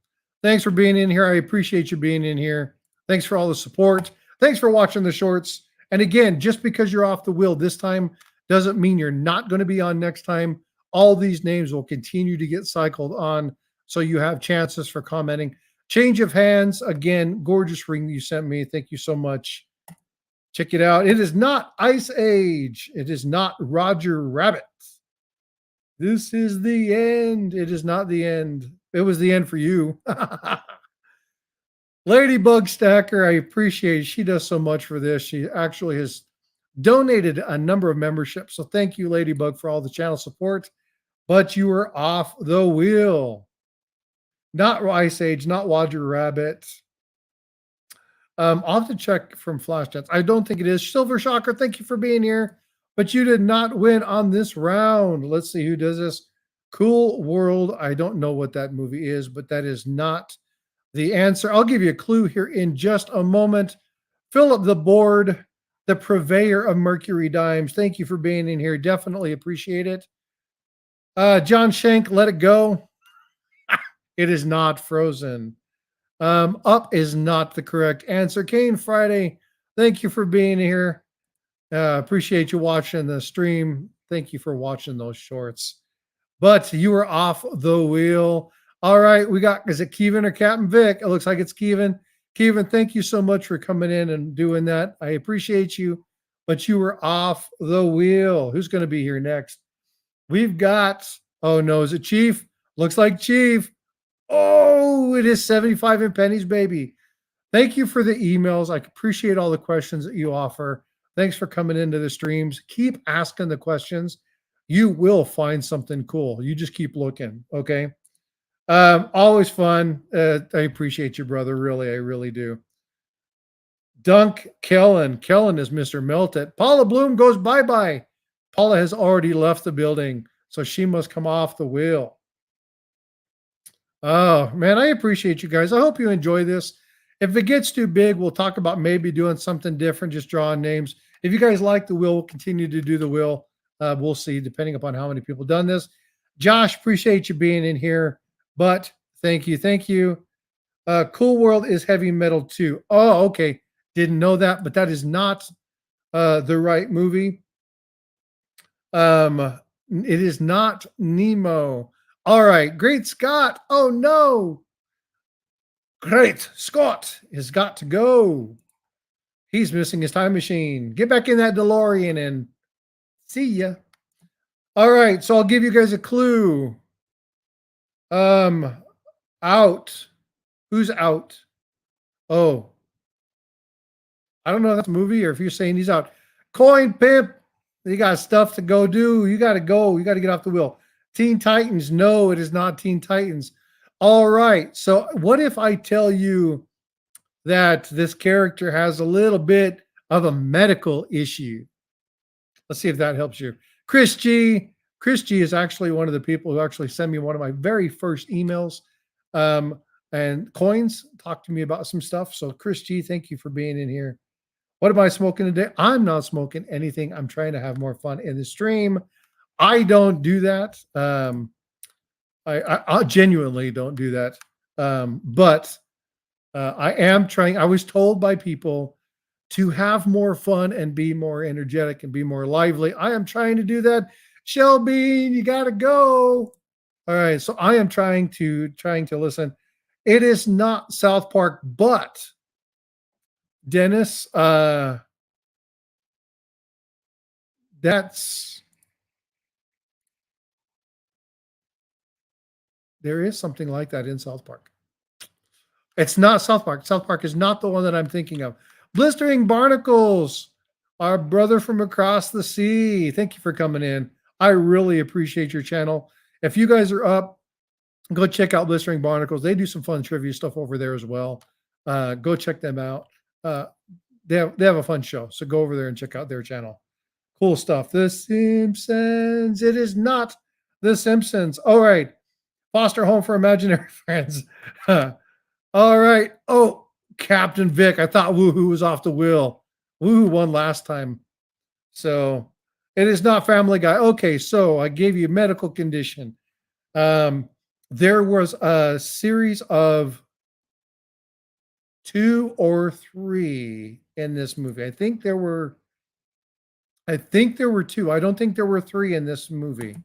Thanks for being in here. I appreciate you being in here. Thanks for all the support. Thanks for watching the shorts. And again, just because you're off the wheel this time doesn't mean you're not going to be on next time. All these names will continue to get cycled on, so you have chances for commenting. Change of hands. Again, gorgeous ring that you sent me. Thank you so much. Check it out. It is not Ice Age. It is not Roger Rabbit. This is the end. It is not the end. It was the end for you. Ladybug Stacker, I appreciate it. She does so much for this. She actually has donated a number of memberships. So thank you, Ladybug, for all the channel support. But you were off the wheel. Not Ice Age, not Roger Rabbit. I'll have to check from Flashdance. I don't think it is. Silver Shocker, thank you for being here. But you did not win on this round. Let's see who does this. Cool World. I don't know what that movie is, but that is not the answer. I'll give you a clue here in just a moment. Philip the Board, the purveyor of Mercury Dimes. Thank you for being in here. Definitely appreciate it. John Shank, Let It Go. It is not Frozen. Up is not the correct answer. Kane Friday, thank you for being here. Appreciate you watching the stream. Thank you for watching those shorts. But you were off the wheel. All right, we got, is it Kevin or Captain Vic? It looks like it's Kevin. Kevin, thank you so much for coming in and doing that. I appreciate you, but you were off the wheel. Who's going to be here next? We've got, oh no, is it Chief? Looks like Chief. Oh, it is 75 and pennies, baby. Thank you for the emails. I appreciate all the questions that you offer. Thanks for coming into the streams. Keep asking the questions. You will find something cool. You just keep looking, okay? Always fun. I appreciate you, brother. Really, I really do. Dunk Kellen. Kellen is Mr. Melted. Paula Bloom goes bye-bye. Paula has already left the building, so she must come off the wheel. Oh, man, I appreciate you guys. I hope you enjoy this. If it gets too big, we'll talk about maybe doing something different, just drawing names. If you guys like the wheel, we'll continue to do the wheel. We'll see, depending upon how many people done this. Josh, appreciate you being in here. But thank you. Thank you. Cool World is heavy metal too. Oh, okay. Didn't know that, but that is not the right movie. It is not Nemo. All right. Great Scott. Oh, no. Great Scott has got to go. He's missing his time machine. Get back in that DeLorean and see ya. All right. So I'll give you guys a clue. Out. Who's out? Oh. I don't know if that's a movie or if you're saying he's out. Coin Pimp. You got stuff to go do. You got to go. You got to get off the wheel. Teen Titans. No, it is not Teen Titans. All right. So what if I tell you that this character has a little bit of a medical issue? Let's see if that helps you. Chris G. Chris G is actually one of the people who actually sent me one of my very first emails. And Coins talked to me about some stuff. So Chris G, thank you for being in here. What am I smoking today? I'm not smoking anything. I'm trying to have more fun in the stream. I don't do that. I genuinely don't do that. But I am trying. I was told by people to have more fun and be more energetic and be more lively. I am trying to do that. Shelby, you got to go. All right. So I am trying to listen. It is not South Park, but Dennis, there is something like that in South Park. It's not South Park. South Park is not the one that I'm thinking of. Blistering Barnacles, our brother from across the sea. Thank you for coming in. I really appreciate your channel. If you guys are up, go check out Blistering Barnacles. They do some fun trivia stuff over there as well. Go check them out. They have a fun show. So go over there and check out their channel. Cool stuff. The Simpsons. It is not The Simpsons. All right. Foster home for imaginary friends. All right. Oh, Captain Vic. I thought Woohoo was off the wheel. Woohoo won last time. So it is not Family Guy. Okay. So I gave you a medical condition. There was a series of 2 or 3 in this movie. I think there were 2. I don't think there were 3 in this movie.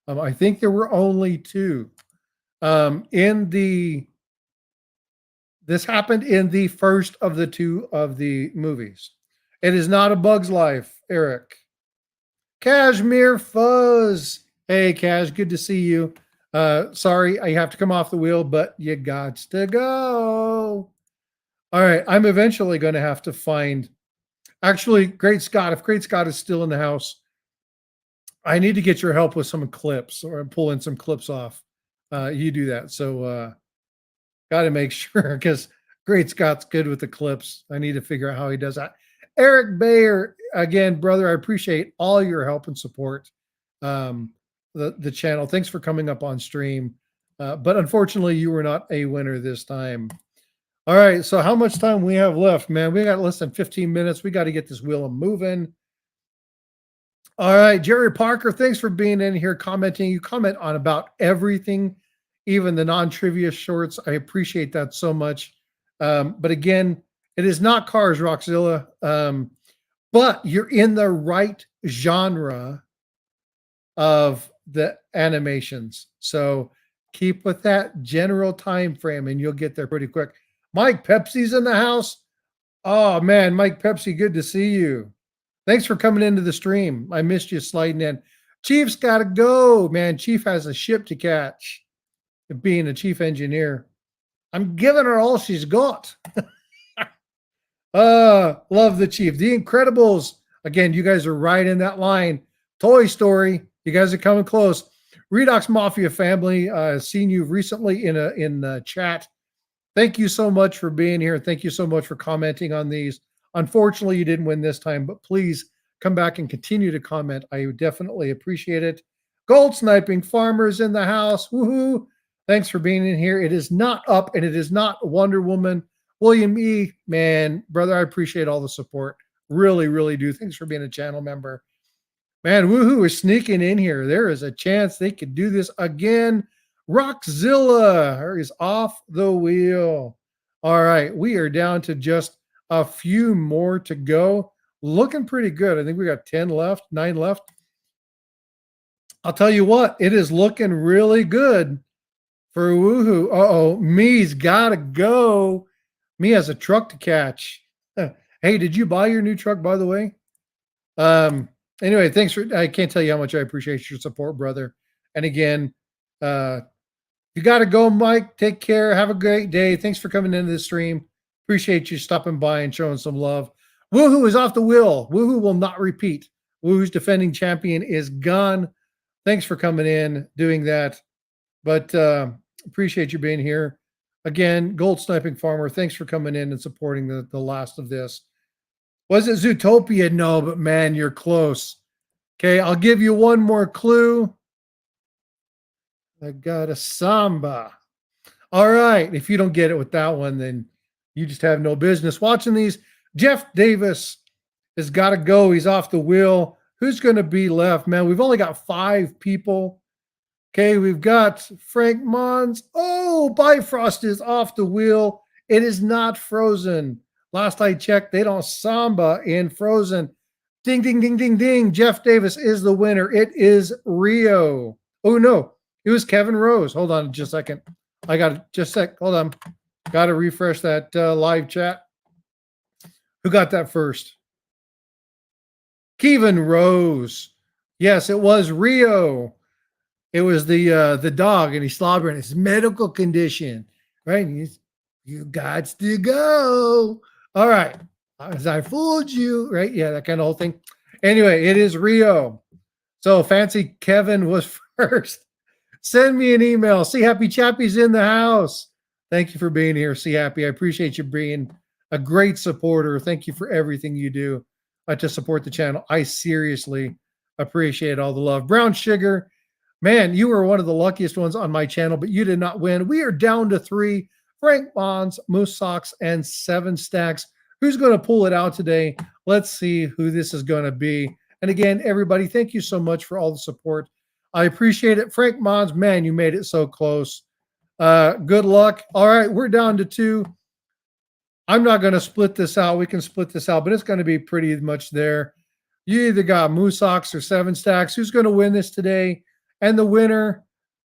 I think there were only 2. This happened in the first of the 2 of the movies. It is not A Bug's Life, Eric. Cashmere Fuzz. Hey, Cash, good to see you. Sorry, I have to come off the wheel, but you got to go. All right, I'm eventually going to have to find. Actually, Great Scott, if Great Scott is still in the house, I need to get your help with some clips or pulling some clips off. You do that. So got to make sure because Great Scott's good with the clips. I need to figure out how he does that. Eric Bayer, again, brother, I appreciate all your help and support. The channel. Thanks for coming up on stream. But unfortunately, you were not a winner this time. All right. So how much time we have left, man? We got less than 15 minutes. We got to get this wheel moving. All right. Jerry Parker, thanks for being in here commenting. You comment on about everything, even the non-trivia shorts. I appreciate that so much. But again, it is not Cars, Rockzilla. But you're in the right genre of the animations. So keep with that general time frame and you'll get there pretty quick. Mike Pepsi's in the house. Oh man, Mike Pepsi, good to see you. Thanks for coming into the stream. I missed you sliding in. Chief's got to go, man. Chief has a ship to catch. Being a chief engineer, I'm giving her all she's got. Love the Chief. The Incredibles. Again, you guys are right in that line. Toy Story. You guys are coming close. Redox Mafia family, seen you recently in the chat. Thank you so much for being here. Thank you so much for commenting on these. Unfortunately, you didn't win this time, but please come back and continue to comment. I definitely appreciate it. Gold Sniping Farmers in the house. Woohoo. Thanks for being in here. It is not Up and it is not Wonder Woman. William E., man, brother, I appreciate all the support. Really, really do. Thanks for being a channel member. Man, Woohoo is sneaking in here. There is a chance they could do this again. Rockzilla is off the wheel. All right, we are down to just a few more to go. Looking pretty good. I think we got 10 left, 9 left. I'll tell you what, it is looking really good for Woohoo. Uh-oh, me's got to go. Me has a truck to catch. Hey, did you buy your new truck, by the way? Anyway, thanks for, I can't tell you how much I appreciate your support, brother. And again, you got to go, Mike. Take care. Have a great day. Thanks for coming into the stream. Appreciate you stopping by and showing some love. Woohoo is off the wheel. Woohoo will not repeat. Woohoo's defending champion is gone. Thanks for coming in, doing that. But appreciate you being here. Again, Gold Sniping Farmer, thanks for coming in and supporting the last of this. Was it Zootopia? No, but man, you're close. Okay, I'll give you one more clue. I got a Samba. All right, if you don't get it with that one, then you just have no business watching these. Jeff Davis has got to go. He's off the wheel. Who's going to be left, man? We've only got 5 people. Okay, we've got Frank Mons. Oh, Bifrost is off the wheel. It is not Frozen. Last I checked, they don't Samba in Frozen. Ding, ding, ding, ding, ding. Jeff Davis is the winner. It is Rio. Oh, no. It was Kevin Rose. Hold on just a second. I got it. Just a sec. Hold on. Got to refresh that live chat. Who got that first? Kevin Rose. Yes, it was Rio. It was the dog, and he's slobbering. His medical condition, right? And you got to go. All right. As I fooled you, right? Yeah, that kind of whole thing. Anyway, it is Rio. So Fancy Kevin was first. Send me an email. See Happy Chappy's in the house. Thank you for being here. See Happy. I appreciate you being a great supporter. Thank you for everything you do to support the channel. I seriously appreciate all the love. Brown Sugar, man, you were one of the luckiest ones on my channel, but you did not win. We are down to 3. Frank Bonds, Moose Socks, and 7 Stacks. Who's going to pull it out today? Let's see who this is going to be. And again, everybody, thank you so much for all the support. I appreciate it. Frank Mons, man, you made it so close. Good luck. All right, we're down to 2. I'm not going to split this out. We can split this out, but it's going to be pretty much there. You either got Moose Socks or 7 Stacks. Who's going to win this today? And the winner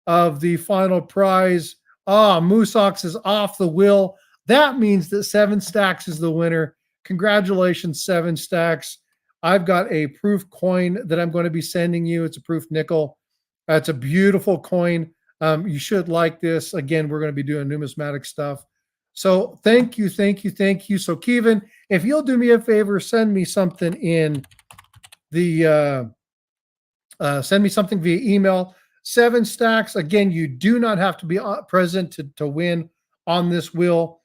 of the final prize, Moose Socks is off the wheel. That means that 7 Stacks is the winner. Congratulations, 7 Stacks. I've got a proof coin that I'm going to be sending you. It's a proof nickel. It's a beautiful coin. You should like this. Again, we're going to be doing numismatic stuff. So thank you, thank you, thank you. So Kevin, if you'll do me a favor, send me something in the send me something via email. 7 Stacks. Again, you do not have to be present to win on this wheel.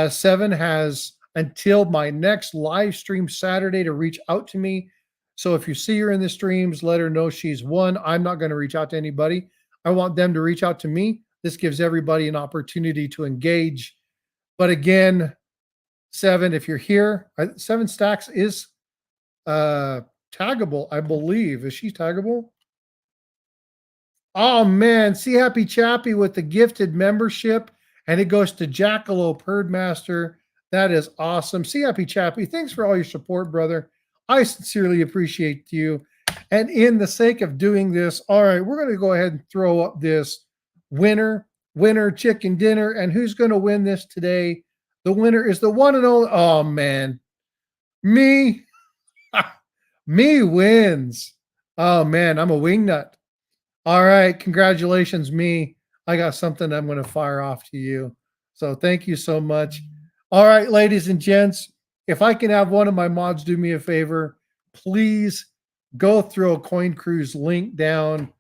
7 has until my next live stream Saturday to reach out to me. So if you see her in the streams, let her know she's won. I'm not going to reach out to anybody. I want them to reach out to me. This gives everybody an opportunity to engage. But again, 7, if you're here, 7 Stacks is taggable, I believe. Is she taggable? Oh, man. See Happy Chappy with the gifted membership. And it goes to Jackalope Herdmaster. That is awesome. See Happy Chappy, thanks for all your support, brother. I sincerely appreciate you. And in the sake of doing this, all right, we're going to go ahead and throw up this winner chicken dinner. And who's going to win this today? The winner is the one and only, oh, man. Me. Me wins. Oh, man, I'm a wingnut. All right, congratulations, me. I got something I'm going to fire off to you. So thank you so much. All right, ladies and gents, if I can have one of my mods do me a favor, please go throw a Coin Cruise link down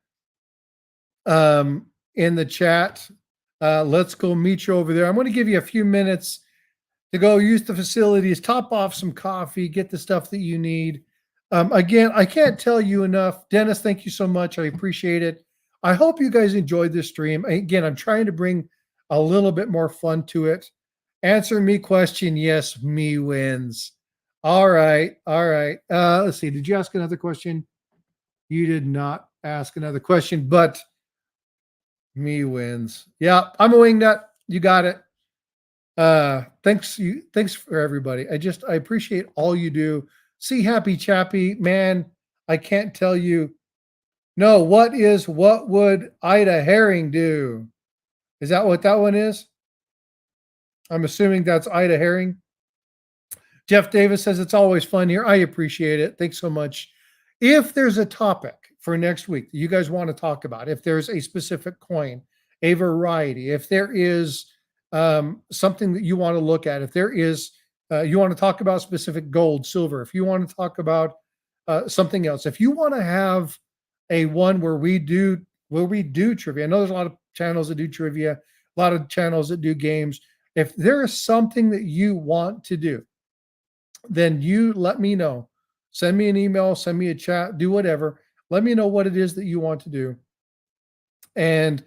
in the chat. Let's go meet you over there. I'm going to give you a few minutes to go use the facilities, top off some coffee, get the stuff that you need. Again, I can't tell you enough. Dennis, thank you so much. I appreciate it. I hope you guys enjoyed this stream. Again, I'm trying to bring a little bit more fun to it. Answer me question. Yes, me wins. All right. All right. Let's see. Did you ask another question? You did not ask another question, but me wins. Yeah, I'm a wingnut. You got it. Thanks for everybody. I appreciate all you do. See Happy Chappy, man. I can't tell you. No, what would Ida Herring do? Is that what that one is? I'm assuming that's Ida Herring. Jeff Davis says it's always fun here. I appreciate it. Thanks so much. If there's a topic for next week that you guys want to talk about, if there's a specific coin, a variety, if there is something that you want to look at, if there is, you want to talk about specific gold, silver, if you want to talk about something else, if you want to have a one where we do trivia. I know there's a lot of channels that do trivia, a lot of channels that do games. If there is something that you want to do, then you let me know. Send me an email, send me a chat, do whatever. Let me know what it is that you want to do. And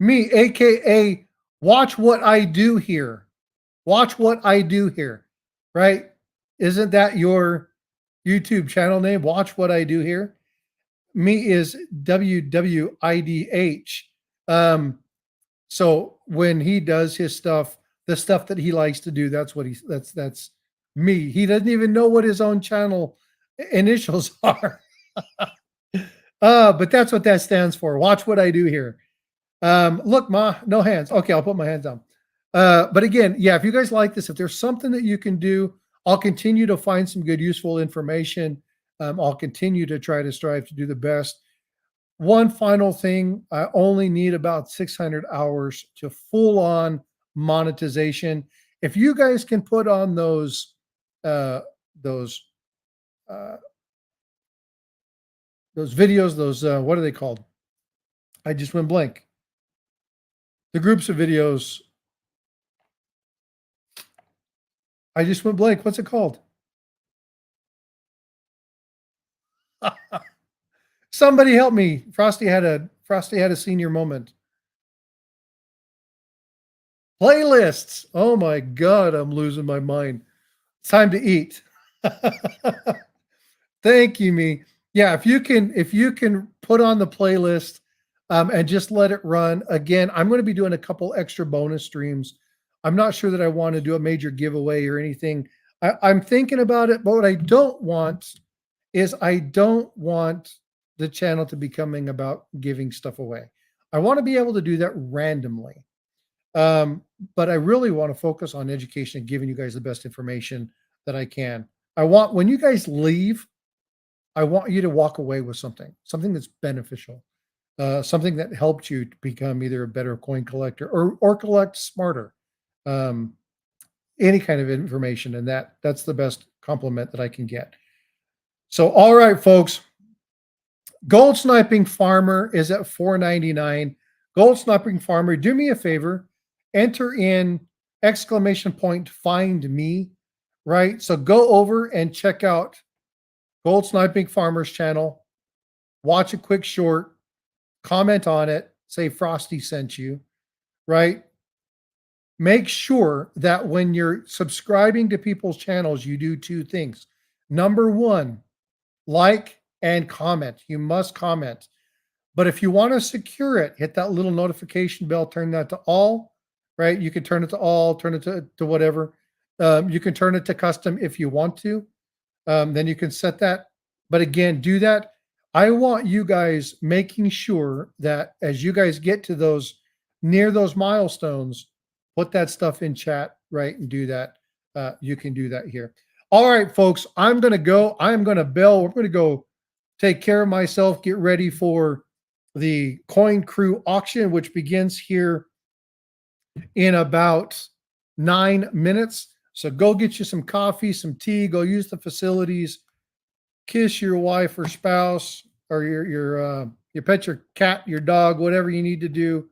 me, aka watch what I do here. Watch what I do here. Right? Isn't that your YouTube channel name? Watch what I do here. Me is WWIDH. So when he does his stuff, the stuff that he likes to do, that's me. He doesn't even know what his own channel initials are. But that's what that stands for. Watch what I do here. Look, Ma, no hands. Okay, I'll put my hands down. But again, yeah, if you guys like this, if there's something that you can do, I'll continue to find some good, useful information. I'll continue to try to strive to do the best. One final thing, I only need about 600 hours to full on monetization. If you guys can put on those those videos, those what are they called? I just went blank. The groups of videos. I just went blank. What's it called? Somebody help me. Frosty had a senior moment. Playlists. Oh my God, I'm losing my mind. It's time to eat. Thank you, me. Yeah, if you can put on the playlist and just let it run. Again, I'm going to be doing a couple extra bonus streams. I'm not sure that I want to do a major giveaway or anything. I'm thinking about it, but what I don't want is I don't want the channel to be coming about giving stuff away. I want to be able to do that randomly. But I really want to focus on education and giving you guys the best information that I can. I want, when you guys leave, I want you to walk away with something that's beneficial, something that helped you to become either a better coin collector or collect smarter. Any kind of information, and that's the best compliment that I can get. So, all right, folks. Gold Sniping Farmer is at $4.99. Gold Sniping Farmer, do me a favor, enter in !find me, right? So go over and check out Gold Sniping Farmer's channel, watch a quick short, comment on it, say Frosty sent you, right? Make sure that when you're subscribing to people's channels, you do two things. Number one, like and comment. You must comment. But if you want to secure it, hit that little notification bell, turn that to all, right? You can turn it to all, turn it to whatever. You can turn it to custom if you want to. Then you can set that. But again, do that. I want you guys making sure that as you guys get to those, near those milestones, put that stuff in chat, right? And do that. You can do that here. All right, folks, I'm going to go. I'm going to bail. We're going to go take care of myself, get ready for the Coin Crew auction, which begins here in about 9 minutes. So go get you some coffee, some tea, go use the facilities, kiss your wife or spouse or your pet, your cat, your dog, whatever you need to do.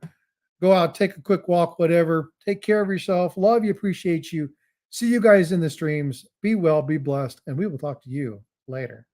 Go out, take a quick walk, whatever. Take care of yourself. Love you, appreciate you. See you guys in the streams. Be well, be blessed, and we will talk to you later.